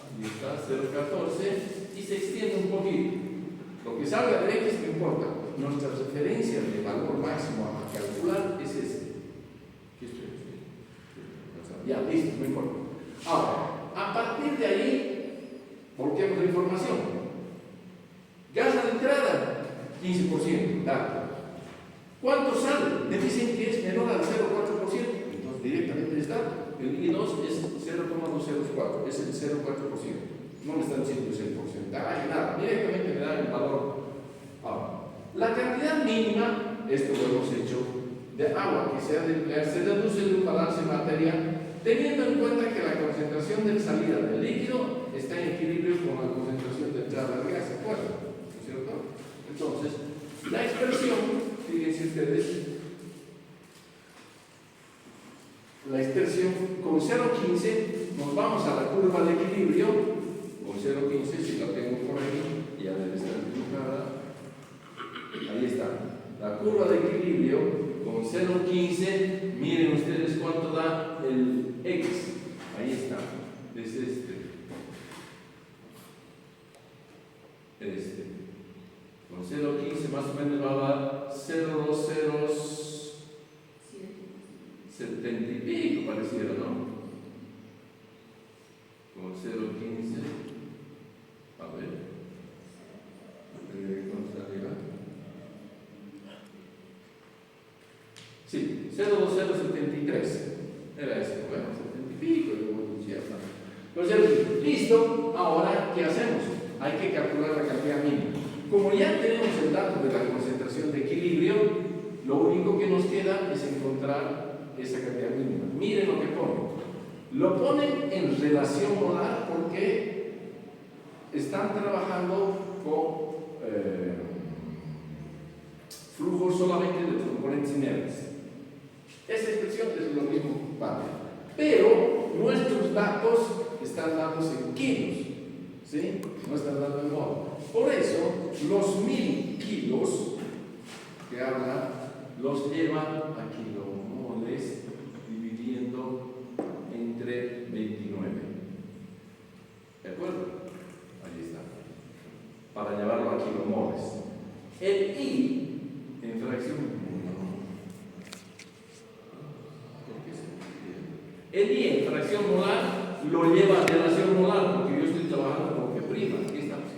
[SPEAKER 1] Ahí está, 0,14 y se extiende un poquito. Lo que salga de X no importa. Nuestra referencia de valor máximo a calcular es este. Ya, listo, no importa. Ahora, a partir de ahí, volquemos la información. Gas de entrada, 15%, dato. ¿Cuánto sale? Me dicen que es menor al 0,4%. Entonces, directamente es dato. El I2 es 0,204, es el 0,4%. No me están diciendo ese porcentaje, nada. Directamente me da el valor. Ahora, la cantidad mínima, esto lo hemos hecho, de agua que se ha de emplear, se deduce de un balance material, teniendo en cuenta que la concentración de salida del líquido está en equilibrio con la concentración de entrada del gas, ¿de acuerdo? ¿No es cierto? Entonces, la expresión, fíjense ustedes, la expresión con 0,15 nos vamos a la curva de equilibrio, con 0,15, si la tengo por ahí, ya debe estar dibujada. Ahí está, la curva de equilibrio con 0,15, miren ustedes cuánto da el X, ahí está, es con 0,15 más o menos va a dar 0,270 y pico pareciera, ¿no? Con 0,15, a ver, ¿cuánto está arriba? Sí, 0,2073. Era eso, bueno, 70 y pico, y luego ya está. Entonces, listo, ahora, ¿qué hacemos? Hay que calcular la cantidad mínima. Como ya tenemos el dato de la concentración de equilibrio, lo único que nos queda es encontrar esa cantidad mínima. Miren lo que ponen. Lo ponen en relación molar porque están trabajando con flujos solamente de los componentes inertes. Esa expresión es lo mismo, vale. Pero nuestros datos están dados en kilos, ¿sí? No están dados en mol. Por eso, los 1000 kilos que habla los lleva a kilomoles dividiendo entre 29. ¿De acuerdo? Ahí está. Para llevarlo a kilomoles. El I en fracción. El I en fracción molar lo lleva a relación molar porque yo estoy trabajando con G'. Aquí estamos G'.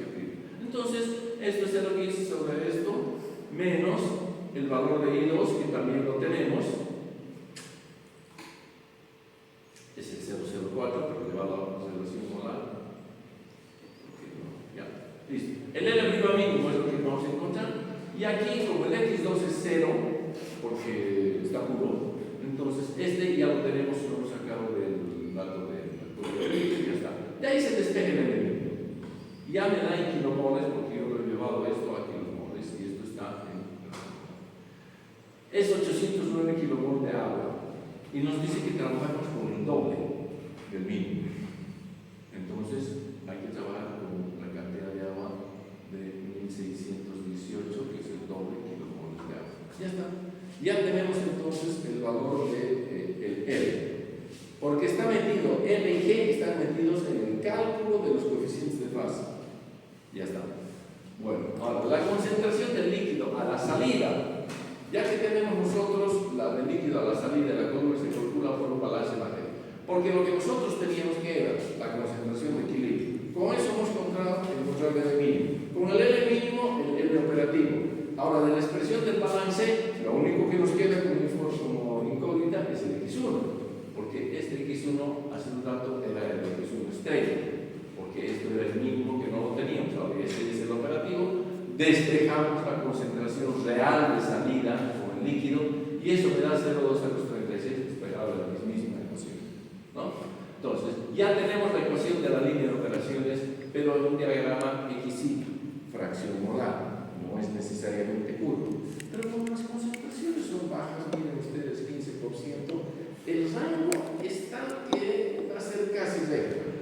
[SPEAKER 1] Entonces, esto es 0,15 sobre esto, menos el valor de I2, que también lo tenemos. Es el 0,04, pero llevado a relación molar. Ya, listo. El L mínimo es lo que vamos a encontrar. Y aquí, como el X2 es 0, porque está puro, entonces este ya lo tenemos, lo hemos sacado del dato de y ya está. De ahí se despeja el elemento. Ya me da en kilomoles, porque yo lo he llevado esto a kilomoles, y esto está en. Es 809 kilomol de agua. Y nos dice que trabajamos con el doble del mínimo. Entonces, hay que trabajar con la cantidad de agua de 1618, que es el doble kilomoles de agua. Ya está. Ya tenemos entonces el valor de el L. Porque está metido, L y G están metidos en el cálculo de los coeficientes de fase. Ya está. Bueno, ahora, la concentración del líquido a la salida. Ya que tenemos nosotros la del líquido a la salida de la curva se calcula por un balance material. Porque lo que nosotros teníamos que era la concentración de equilibrio. Con eso hemos encontrado el L mínimo. Con el L mínimo, el L operativo. Ahora, de la expresión del balance, lo único que nos queda como incógnita es el X1. Porque este X1 hace un rato era el X1 estrella. Porque esto era el mínimo que no lo teníamos. Ahora, este es el operativo. despejamos la concentración real de salida con el líquido y eso me da 0,2 a los 36 despejado de la mismísima ecuación, ¿no? Entonces, ya tenemos la ecuación de la línea de operaciones, pero en un diagrama XY, fracción molar, no es necesariamente curvo. Pero como las concentraciones son bajas, miren ustedes, 15%, el rango es tal que va a ser casi recto,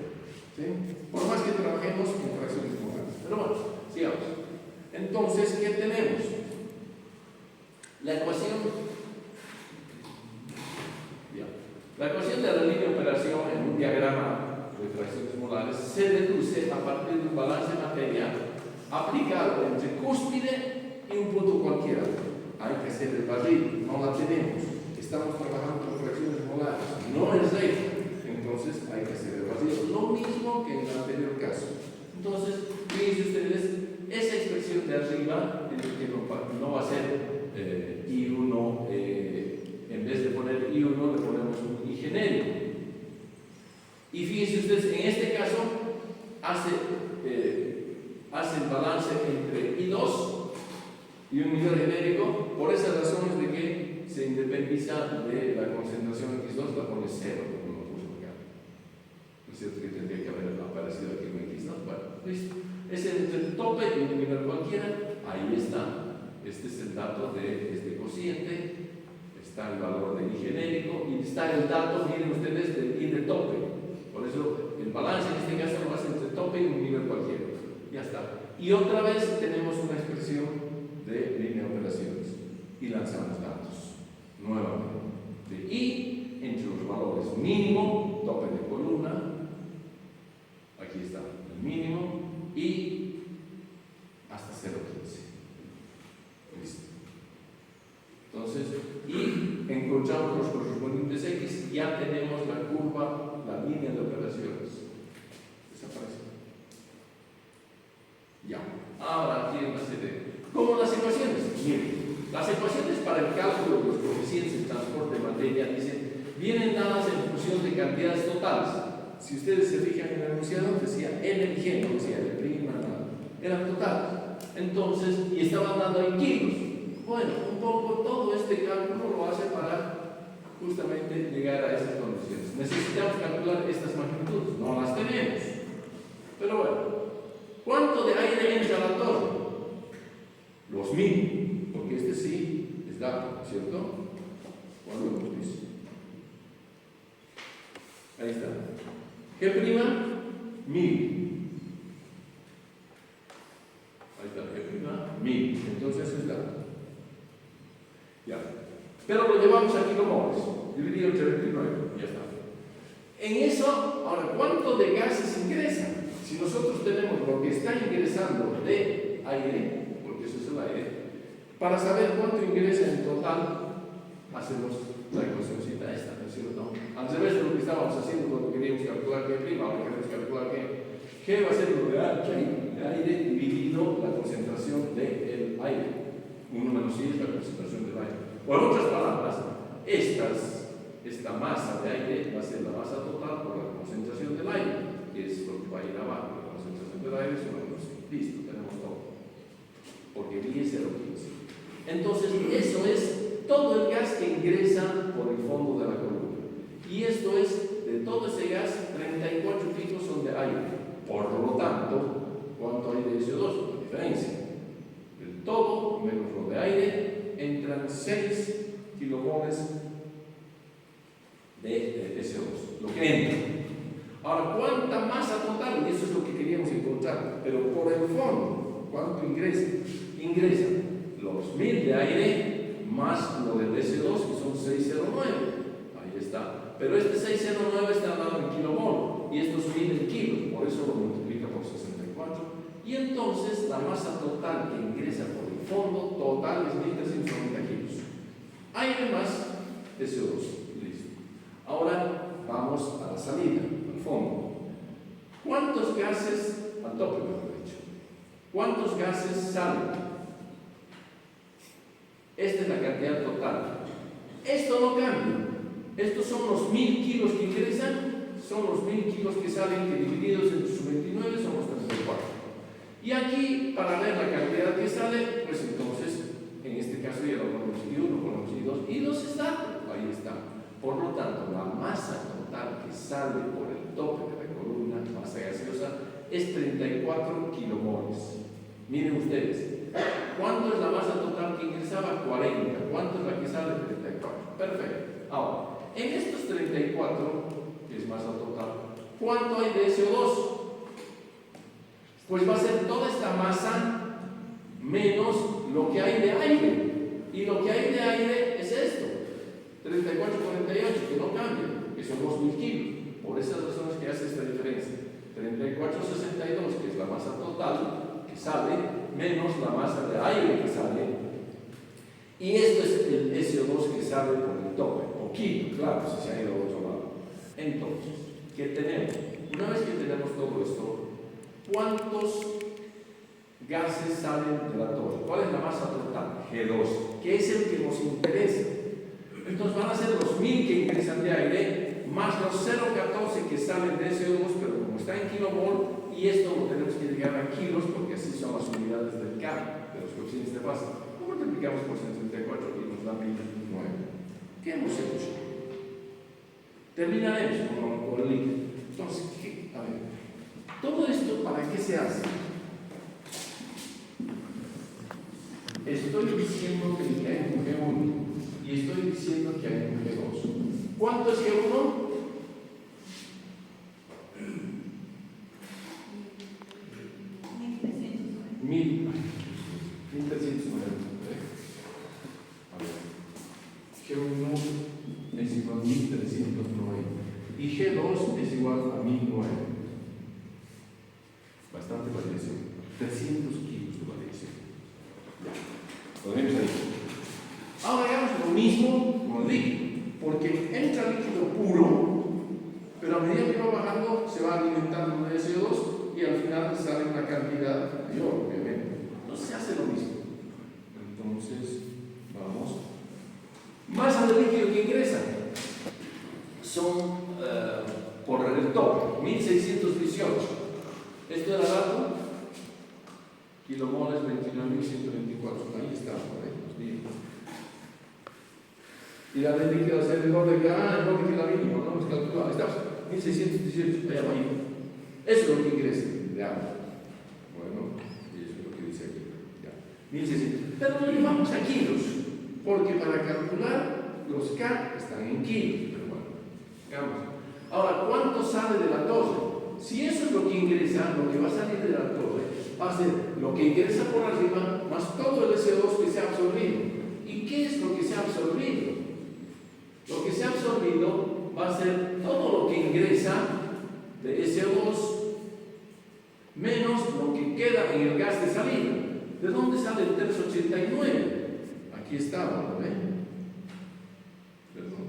[SPEAKER 1] ¿sí? Por más que trabajemos en fracciones molares. Pero bueno, sigamos. Entonces, ¿qué tenemos? La ecuación de la línea de operación en un diagrama de fracciones molares se deduce a partir de un balance de materia aplicado entre cúspide y un punto cualquiera. Hay que hacer el barrido, no la tenemos. Estamos trabajando con fracciones molares, no es recto. Entonces hay que hacer el barrido, lo mismo que en el anterior caso. Entonces, fíjense ustedes, esa expresión de arriba que no va a ser I1, en vez de poner I1 le ponemos un I genérico. Y fíjense ustedes, en este caso hace el balance entre I2 y un nivel genérico, por esas razones de que se independiza de la concentración X2, la pone 0, como lo puso acá. ¿No es cierto que tendría que haber aparecido aquí un X2? Bueno, listo. Es entre el tope y un nivel cualquiera, ahí está. Este es el dato de este cociente, está el valor de I genérico y está el dato, miren ustedes, de I de tope. Por eso el balance en este caso lo hace entre tope y un nivel cualquiera. Ya está. Y otra vez tenemos una expresión de línea de operaciones y lanzamos datos nuevamente de I entre los valores mínimo, tope de columna, aquí está el mínimo, y hasta 0,15. Listo. Entonces, y encontramos los correspondientes X, ya tenemos la curva, la línea de operaciones. Desaparece. Ya. Ahora aquí una serie. ¿Cómo las ecuaciones? Miren, las ecuaciones para el cálculo de los coeficientes de transporte de materia vienen dadas en función de cantidades totales. Si ustedes se fijan en el enunciado, decía N G, no decía N prima, nada. Eran totales. Entonces, y estaban dando en kilos. Bueno, un poco todo este cálculo lo hace para justamente llegar a esas condiciones. Necesitamos calcular estas magnitudes, no las tenemos. Pero bueno, ¿cuánto de aire entra a la torre? Los 1000, porque este sí es dato, ¿cierto? ¿Cuánto nos dice? Ahí está. ¿Qué prima? 1000. Ahí está, ¿qué prima? 1000. Entonces es dato. Ya. Pero lo llevamos a kilomoles, dividido entre 29, ya está. En eso, ahora, ¿cuánto de gases ingresan? Si nosotros tenemos lo que está ingresando de aire, porque eso es el aire, para saber cuánto ingresa en total, hacemos la ecuacióncita esta, ¿no es cierto? Al revés de lo que estábamos haciendo cuando queríamos calcular G', ahora queremos calcular G va a ser lo de aire dividido la concentración del aire. 1 menos I es la concentración del aire. O en otras palabras, esta masa de aire va a ser la masa total por la concentración del aire, que es lo que va a ir abajo. La concentración del aire es 1 menos I. Listo, tenemos todo. Porque I es 0,15. Entonces, eso es todo el gas que ingresa por el fondo de la columna. Y esto es, de todo ese gas, 34 picos son de aire. Por lo tanto, ¿cuánto hay de SO2? La diferencia. El todo menos lo de aire, entran 6 kilomoles de SO2, lo que entra. Ahora, ¿cuánta masa total? Y eso es lo que queríamos encontrar. Pero por el fondo, ¿cuánto ingresa? Ingresan los 1000 de aire más lo del SO2, que son 609. Ahí está. Pero este 609 está dado en kilomol y estos 1000 en kilos, por eso lo multiplica por 64. Y entonces la masa total que ingresa por el fondo total es 1390 kilos. Aire más SO2. Listo. Ahora vamos a la salida, al fondo. ¿Cuántos gases, al tope mejor dicho, cuántos gases salen? Esta es la cantidad total. Esto no cambia. Estos son los 1000 kilos que ingresan, son los 1000 kilos que salen, que divididos entre sus 29 son los 34. Y aquí, para ver la cantidad que este caso ya lo ponemos I1, ponemos I2, y los estados, ahí está. Por lo tanto, la masa total que sale por el tope de la columna, masa gaseosa, es 34 kilomoles. Miren ustedes, ¿cuánto es la masa total que ingresaba? 40. ¿Cuánto es la que sale? 34. Perfecto. Ahora, en estos 34, que es masa total, ¿cuánto hay de SO2? Pues va a ser toda esta masa menos lo que hay de aire. Y lo que hay de aire es esto, 34,48, que no cambia, que son 2.000 kilos. Por esas razones que hace esta diferencia. 34,62, que es la masa total que sale, menos la masa de aire que sale. Y esto es el SO2 que sale por el tope, poquito, claro, si se ha ido a otro lado. Entonces, ¿qué tenemos? Una vez que tenemos todo esto, ¿cuántos gases salen de la torre? ¿Cuál es la masa total? G2, que es el que nos interesa. Entonces van a ser los 1000 que ingresan de aire, más los 0,14 que salen de SO2, pero como está en kilomol, y esto lo tenemos que llegar a kilos, porque así son las unidades del K, de los coeficientes de fase. ¿Cómo multiplicamos por 64 y nos da 1009? ¿Qué hemos hecho? Terminaremos con el líquido. Entonces, a ver, todo esto, ¿para qué se hace? Estoy diciendo que hay un G1 y estoy diciendo que hay un G2. ¿Cuánto es G1? 1390. G1 es igual a 1390 y G2 es igual a 1009. Bastante variación. 300 kilos de variación. Ya. Lo tenemos ahí. Ahora hagamos lo mismo con el líquido, porque entra líquido puro, pero a medida que va bajando se va alimentando de SO2 y al final sale una cantidad mayor, obviamente. Entonces se hace lo mismo. Entonces, vamos. Masa de líquido que ingresa son por el tope, 1618. Esto era dato, kilomoles 29.124. Ahí está, por ahí, los días. Y la de líquido es el doble que la mínima, no hemos calculado. Ahí está, 1618, allá abajo. Eso es lo que ingresa de agua. Bueno, y eso es lo que dice aquí. Ya. 1600. Pero lo llevamos a kilos, porque para calcular los K están en kilos. Pero bueno, digamos. Ahora, ¿cuánto sale de la torre? Si eso es lo que ingresa, lo que va a salir de la torre va a ser lo que ingresa por arriba más todo el SO2 que se ha absorbido. ¿Y qué es lo que se ha absorbido? Lo que se ha absorbido va a ser todo lo que ingresa de SO2 menos lo que queda en el gas de salida. ¿De dónde sale el 389? Aquí está, ¿no ven? Perdón.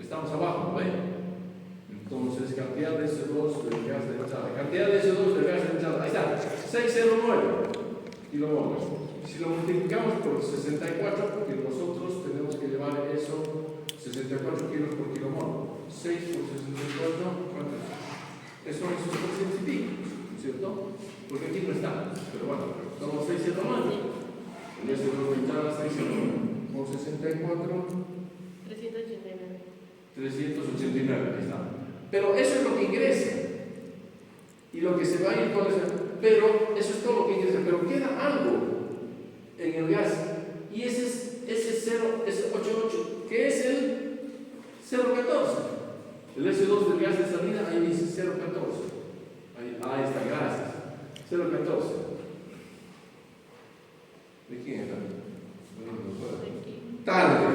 [SPEAKER 1] Estamos abajo, ¿no? Entonces, cantidad de SO2 del gas de entrada. Cantidad de SO2 del gas de entrada. Ahí está, 609 kilomoles. Si lo multiplicamos por 64, porque nosotros tenemos que llevar eso 64 kilos por kilomol. 6 por 64, ¿cuánto es? Eso es 300 y pico, ¿cierto? Porque aquí no está. Pero bueno, somos 609. En este de entrada 609. Por 64. 389, ahí está. Pero eso es lo que ingresa. Y lo que se va a ir, pero eso es todo lo que ingresa. Pero queda algo en el gas. Y ese es 88, que es el 014. El S2 del gas de salida, ahí dice 014. Ahí está, gracias. 014. ¿De quién está? Tarde.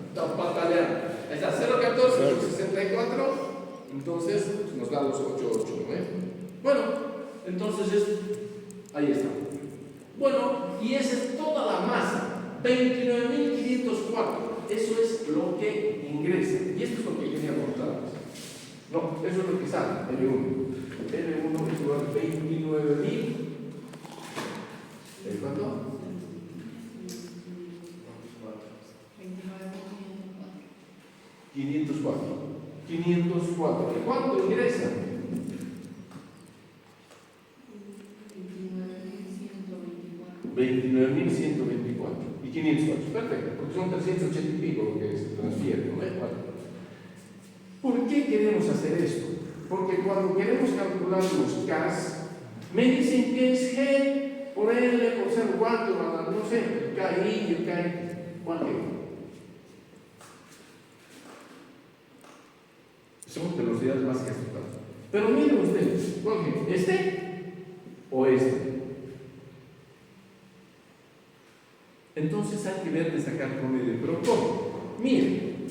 [SPEAKER 1] Está pataleando. Ahí está, 014 por 64. Entonces nos da los 88, ¿no? Bueno, Entonces ahí está. Bueno, y esa es toda la masa, 29.504. Eso es lo que ingresa. Y esto es lo que quería mostrarles. No, eso es lo que sale, L1. L1 es igual a 29.000. ¿Cuánto? 504. ¿Y cuánto ingresa? 29.124. Y 508. Perfecto, porque son 380 y pico lo que se transfiere, ¿no? ¿Por qué queremos hacer esto? Porque cuando queremos calcular los Ks, me dicen que es G por L por 0,4, no sé, el KI y el KX. ¿Cuál es? Son velocidades básicas totales. Pero miren ustedes, ¿cuál es? ¿Este o este? Entonces hay que ver de sacar promedio. ¿Pero cómo? Miren,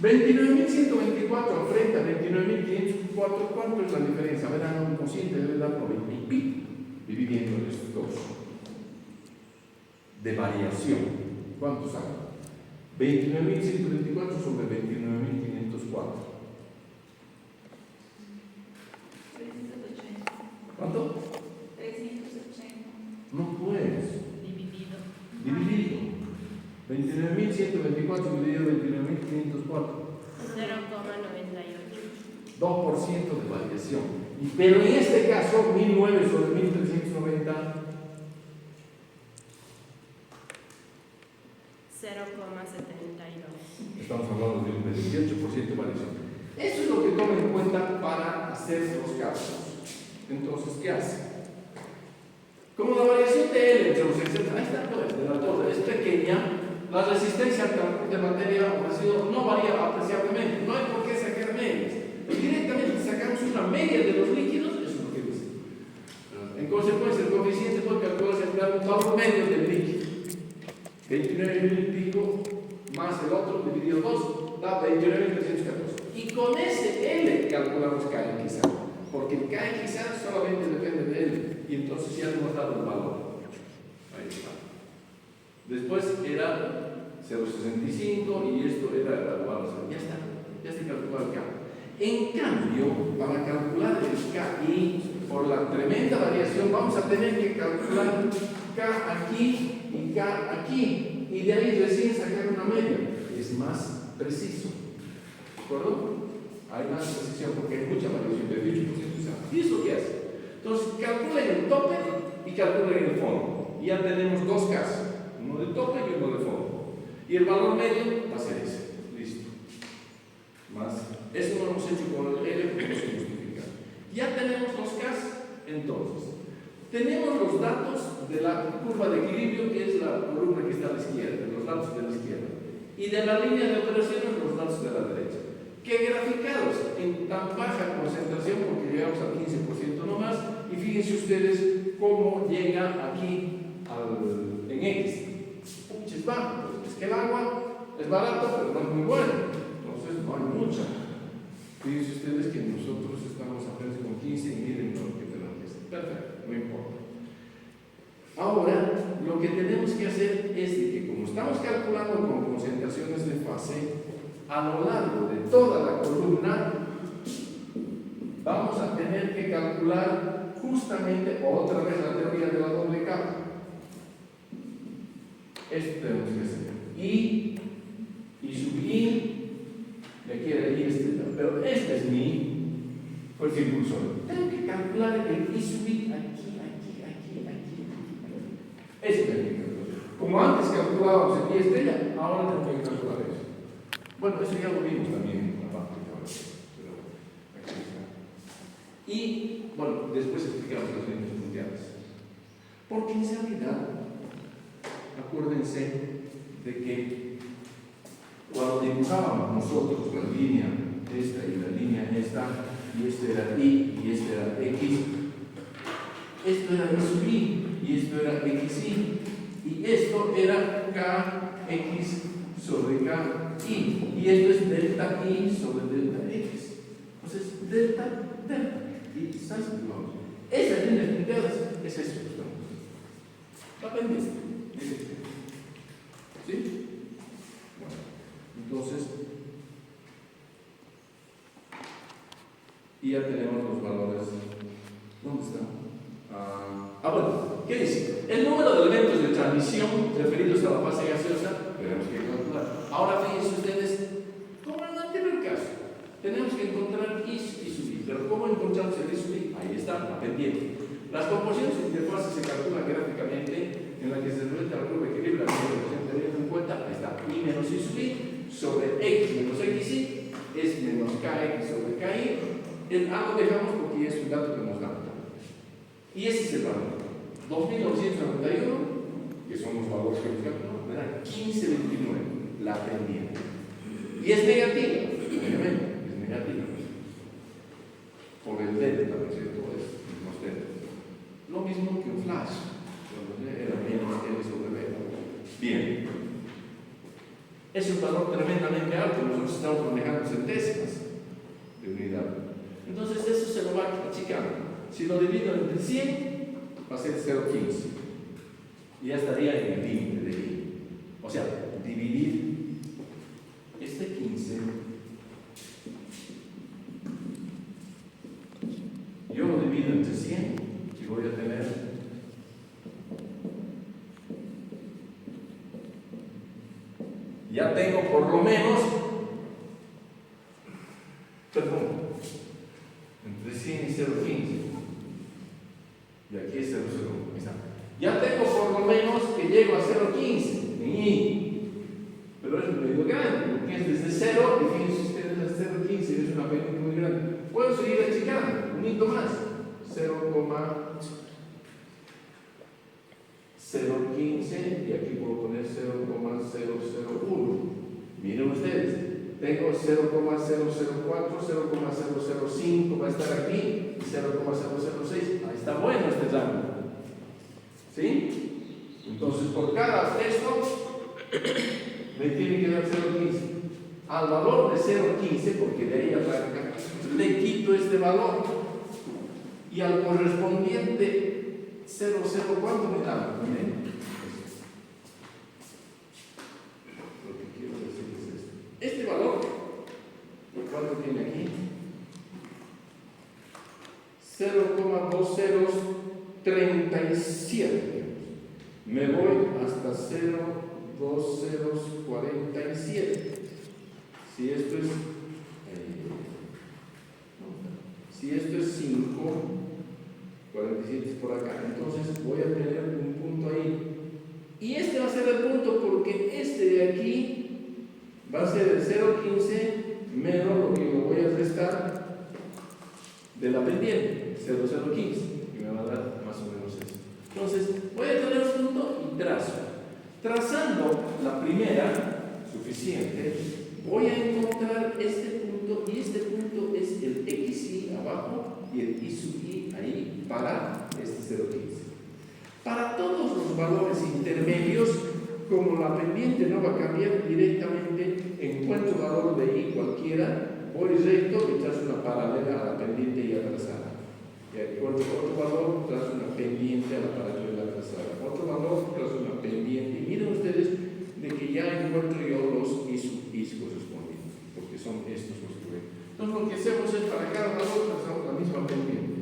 [SPEAKER 1] 29.124 frente a 29.504, ¿cuánto es la diferencia? A ver, hagan un cociente, debe dar 90 y pico, dividiendo estos dos. De variación. ¿Cuánto sale? 29.124 sobre 29.504. ¿Cuánto?
[SPEAKER 2] 380.
[SPEAKER 1] No puedes. Dividido. 29.124 dividido 29.504.
[SPEAKER 2] 0,98.
[SPEAKER 1] 2% de variación. Pero en este caso, 1.009 sobre 1.390.
[SPEAKER 2] 0,72.
[SPEAKER 1] Estamos hablando de un 28% de variación. Eso es lo que toma en cuenta para hacer los cálculos. Entonces, ¿qué hace? Como la variación de L entre los excentrales, ahí está, de la torre, es pequeña, la resistencia al transporte de materia o residuo no varía apreciablemente. No hay por qué sacar medias. Directamente sacamos una media de los líquidos, eso es lo que dice. En consecuencia, el coeficiente puede calcularse en un valor medio del líquido. 29.000 y pico más el otro dividido 2 da 29.314. Y con ese L calculamos KXA, porque el KXA solamente depende de L. Y entonces ya hemos dado el valor. Ahí está. Después era 0,65 y esto era el valor. Ya está. Ya se calculó el K. En cambio, para calcular el KI, por la tremenda variación, vamos a tener que calcular K aquí y K aquí. Y de ahí recién sacar una media. Es más preciso. ¿De acuerdo? Hay más precisión porque hay mucha variación de 18%. ¿Y eso qué hace? Entonces, calculen el tope y calculen el fondo. Y ya tenemos dos casos, uno de tope y uno de fondo. Y el valor medio va a ser ese. Listo. Más. Eso lo hemos hecho con el L porque no se justifica. Ya tenemos los casos. Entonces, tenemos los datos de la curva de equilibrio, que es la columna que está a la izquierda, los datos de la izquierda. Y de la línea de operaciones, los datos de la derecha. Que graficados en tan baja concentración, porque llegamos al 15% nomás, y fíjense ustedes cómo llega aquí en X. Pucha, es bajo, pues es que el agua es barato, pero no es muy bueno, entonces no hay mucha. Fíjense ustedes que nosotros estamos apenas con 15 y miren lo que tenemos. Perfecto, no importa. Ahora, lo que tenemos que hacer es de que como estamos calculando con concentraciones de fase, a lo largo de toda la columna vamos a tener que calcular justamente otra vez la teoría de la doble capa. Esto tenemos que hacer. Y sub I, de aquí a ahí pero este es mi impulsor. Tengo que calcular el I sub I aquí. Eso tengo que calcular. Como antes calculábamos el I estrella, ahora tengo que calcular eso. Bueno, eso ya lo vimos también en la parte de ahora, pero aquí está. Y, bueno, después explicamos las líneas punteadas. Porque en realidad, acuérdense de que cuando dibujábamos nosotros la línea esta y la línea esta, y este era I y este era X, esto era I sub I y esto era XI, y esto era KX sobre KI, y esto es delta I sobre delta X. Entonces, delta, y ¿sabes qué vamos? Esas líneas punteadas es eso que estamos. La pendiente. ¿Sí? Bueno, entonces, y ya tenemos los valores. ¿Dónde están? Bueno, ¿qué dice? El número de elementos de transmisión referidos a la fase gaseosa tenemos que calcular. Ahora fíjense ustedes, como en el anterior caso, tenemos que encontrar I sub I. Pero ¿cómo encontramos el I sub I? Ahí está, la pendiente. Las composiciones de interfaces se calculan gráficamente en la que se resuelve la curva de equilibrio, la que teniendo en cuenta, ahí está, I menos I sub I sobre X menos XY es menos KX sobre KY. El A lo dejamos porque es un dato que nos da. Y ese es el valor. 2.991, que son los valores que nos calculamos, me da 1529, la pendiente. Y es negativa, obviamente, es negativa. Por el delta, ¿no es cierto? Lo mismo que un flash, cuando era menos L sobre B. Bien. Es un valor tremendamente alto, nosotros estamos manejando centésimas de unidad. Entonces eso se lo va achicando. Si lo divido entre 100, va a ser 0,15. Y ya estaría en el límite de I. O sea, dividir este 15. Yo lo divido entre 100 y voy a tener ya tengo por lo menos, perdón, entre 100 y 0,15. Y aquí es 0,01. Ya tengo por lo menos que llego a 0,15 en I. Pero es medio grande, porque es desde 0, y fíjense ustedes a 0,15, es una pendiente muy grande. Puedo seguir achicando, un hito más. 0,015 y aquí puedo poner 0,001. Miren ustedes, tengo 0,004, 0,005 va a estar aquí y 0,006. Ahí está bueno este triángulo. ¿Sí? Entonces por cada texto me tiene que dar 0,15. Al valor de 0,15, porque de ahí arranca, le quito este valor. Y al correspondiente 0,0, ¿cuánto me da? Miren. Lo que quiero decir es esto. Este valor, ¿cuánto tiene aquí? 0,2037. Me voy hasta 0,2047. Si esto es 5, 47 es por acá, entonces voy a tener un punto ahí. Y este va a ser el punto porque este de aquí va a ser el 0,15 menos lo que lo voy a restar de la pendiente, 0,015, y me va a dar más o menos eso. Entonces voy a tener un punto y trazo. Trazando la primera, suficiente, voy a encontrar este punto y este punto es el XY abajo y el I sub I ahí para este 0,15. Para todos los valores intermedios, como la pendiente no va a cambiar directamente, encuentro valor de I cualquiera, voy recto y trazo una paralela a la pendiente y atrasada. Y encuentro otro valor, trazo una pendiente a la paralela atrasada. Otro valor, trazo una pendiente. Y miren ustedes de que ya encuentro yo los I sub I correspondientes, porque son estos los que ven. Entonces lo que hacemos es para cada valor trazamos la misma pendiente.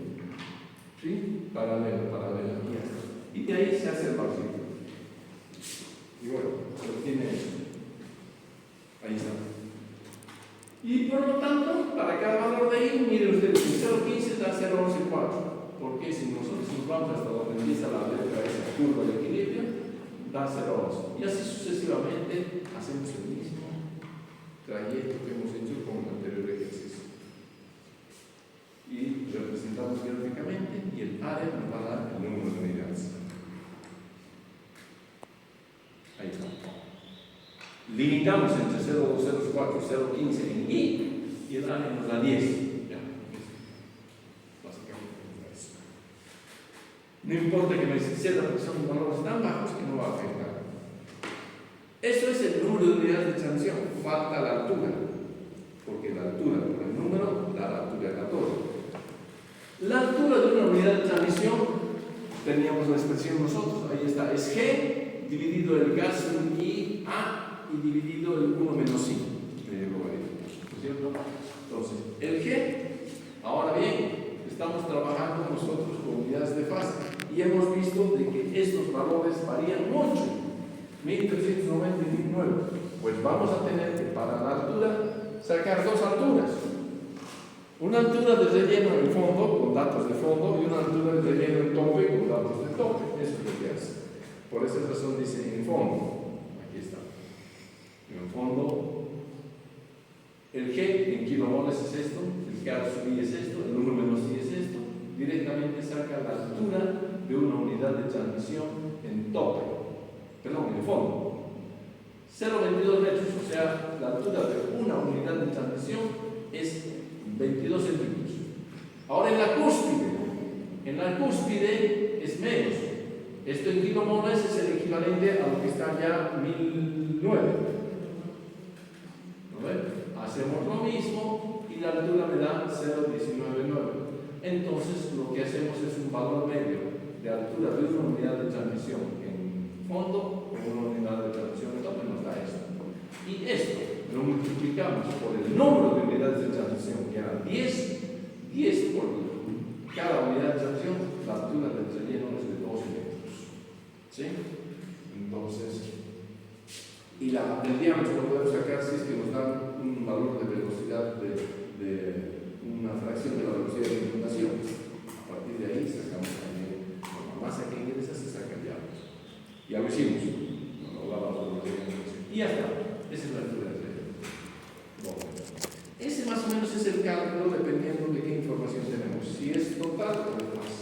[SPEAKER 1] ¿Sí? Paralela, paralela. Y de ahí se hace el básico. Y bueno, lo tiene ahí está. Y por lo tanto, para cada valor de I, miren ustedes, el 0,15 da 0,114. Porque si nosotros nos vamos hasta donde empieza la letra esa curva de equilibrio, da 0,11. Y así sucesivamente hacemos el mismo trayecto que hemos hecho con el anterior ejercicio. Y representamos gráficamente y el área nos va a dar el número de unidades. Ahí está. Limitamos entre 0,204 y 0,15 en I y el área nos da 10. Ya. Básicamente es eso. No importa que me suceda porque son valores tan bajos que no va a afectar. Eso es el número de unidades de expansión. Falta la altura. Porque la altura por el número da la altura aleatoria. La altura de una unidad de transmisión la expresión nosotros, ahí está, es G dividido el gas I A y dividido el 1 menos I, ¿no es cierto? Entonces, el G, ahora bien, estamos trabajando nosotros con unidades de fase y hemos visto de que estos valores varían mucho, 1390 y 1009. Pues vamos a tener que para la altura sacar dos alturas. Una altura de relleno en fondo, con datos de fondo, y una altura de relleno en tope, con datos de tope. Eso es lo que hace. Por esa razón dice en fondo. Aquí está. En fondo, el G en kilomoles es esto, el K sub I es esto, el 1 menos I es esto. Directamente saca la altura de una unidad de transmisión en tope. Perdón, en fondo. 0,22 metros, o sea, la altura de una unidad de transmisión es 22 centímetros. Ahora en la cúspide es menos. Esto en kilomoles es el equivalente a lo que está ya 1009. ¿No ven? Hacemos lo mismo y la altura me da 0,199. Entonces lo que hacemos es un valor medio de altura de una unidad de transmisión en fondo con una unidad de transmisión en tope, nos da esto. Y esto lo multiplicamos por el número de unidades de transmisión, que eran 10 por cada unidad de transmisión, la altura del relleno es de 12 metros. ¿Sí? Entonces, y el diámetro lo podemos sacar si es que nos dan un valor de velocidad de una fracción de la velocidad de inundación. A partir de ahí sacamos también, la masa que ingresa se saca el diámetro. Ya lo hicimos. Y ya está. Esa es la altura del relleno. Bueno, ese más o menos es el cálculo dependiendo de qué información tenemos. Si es total, pues más.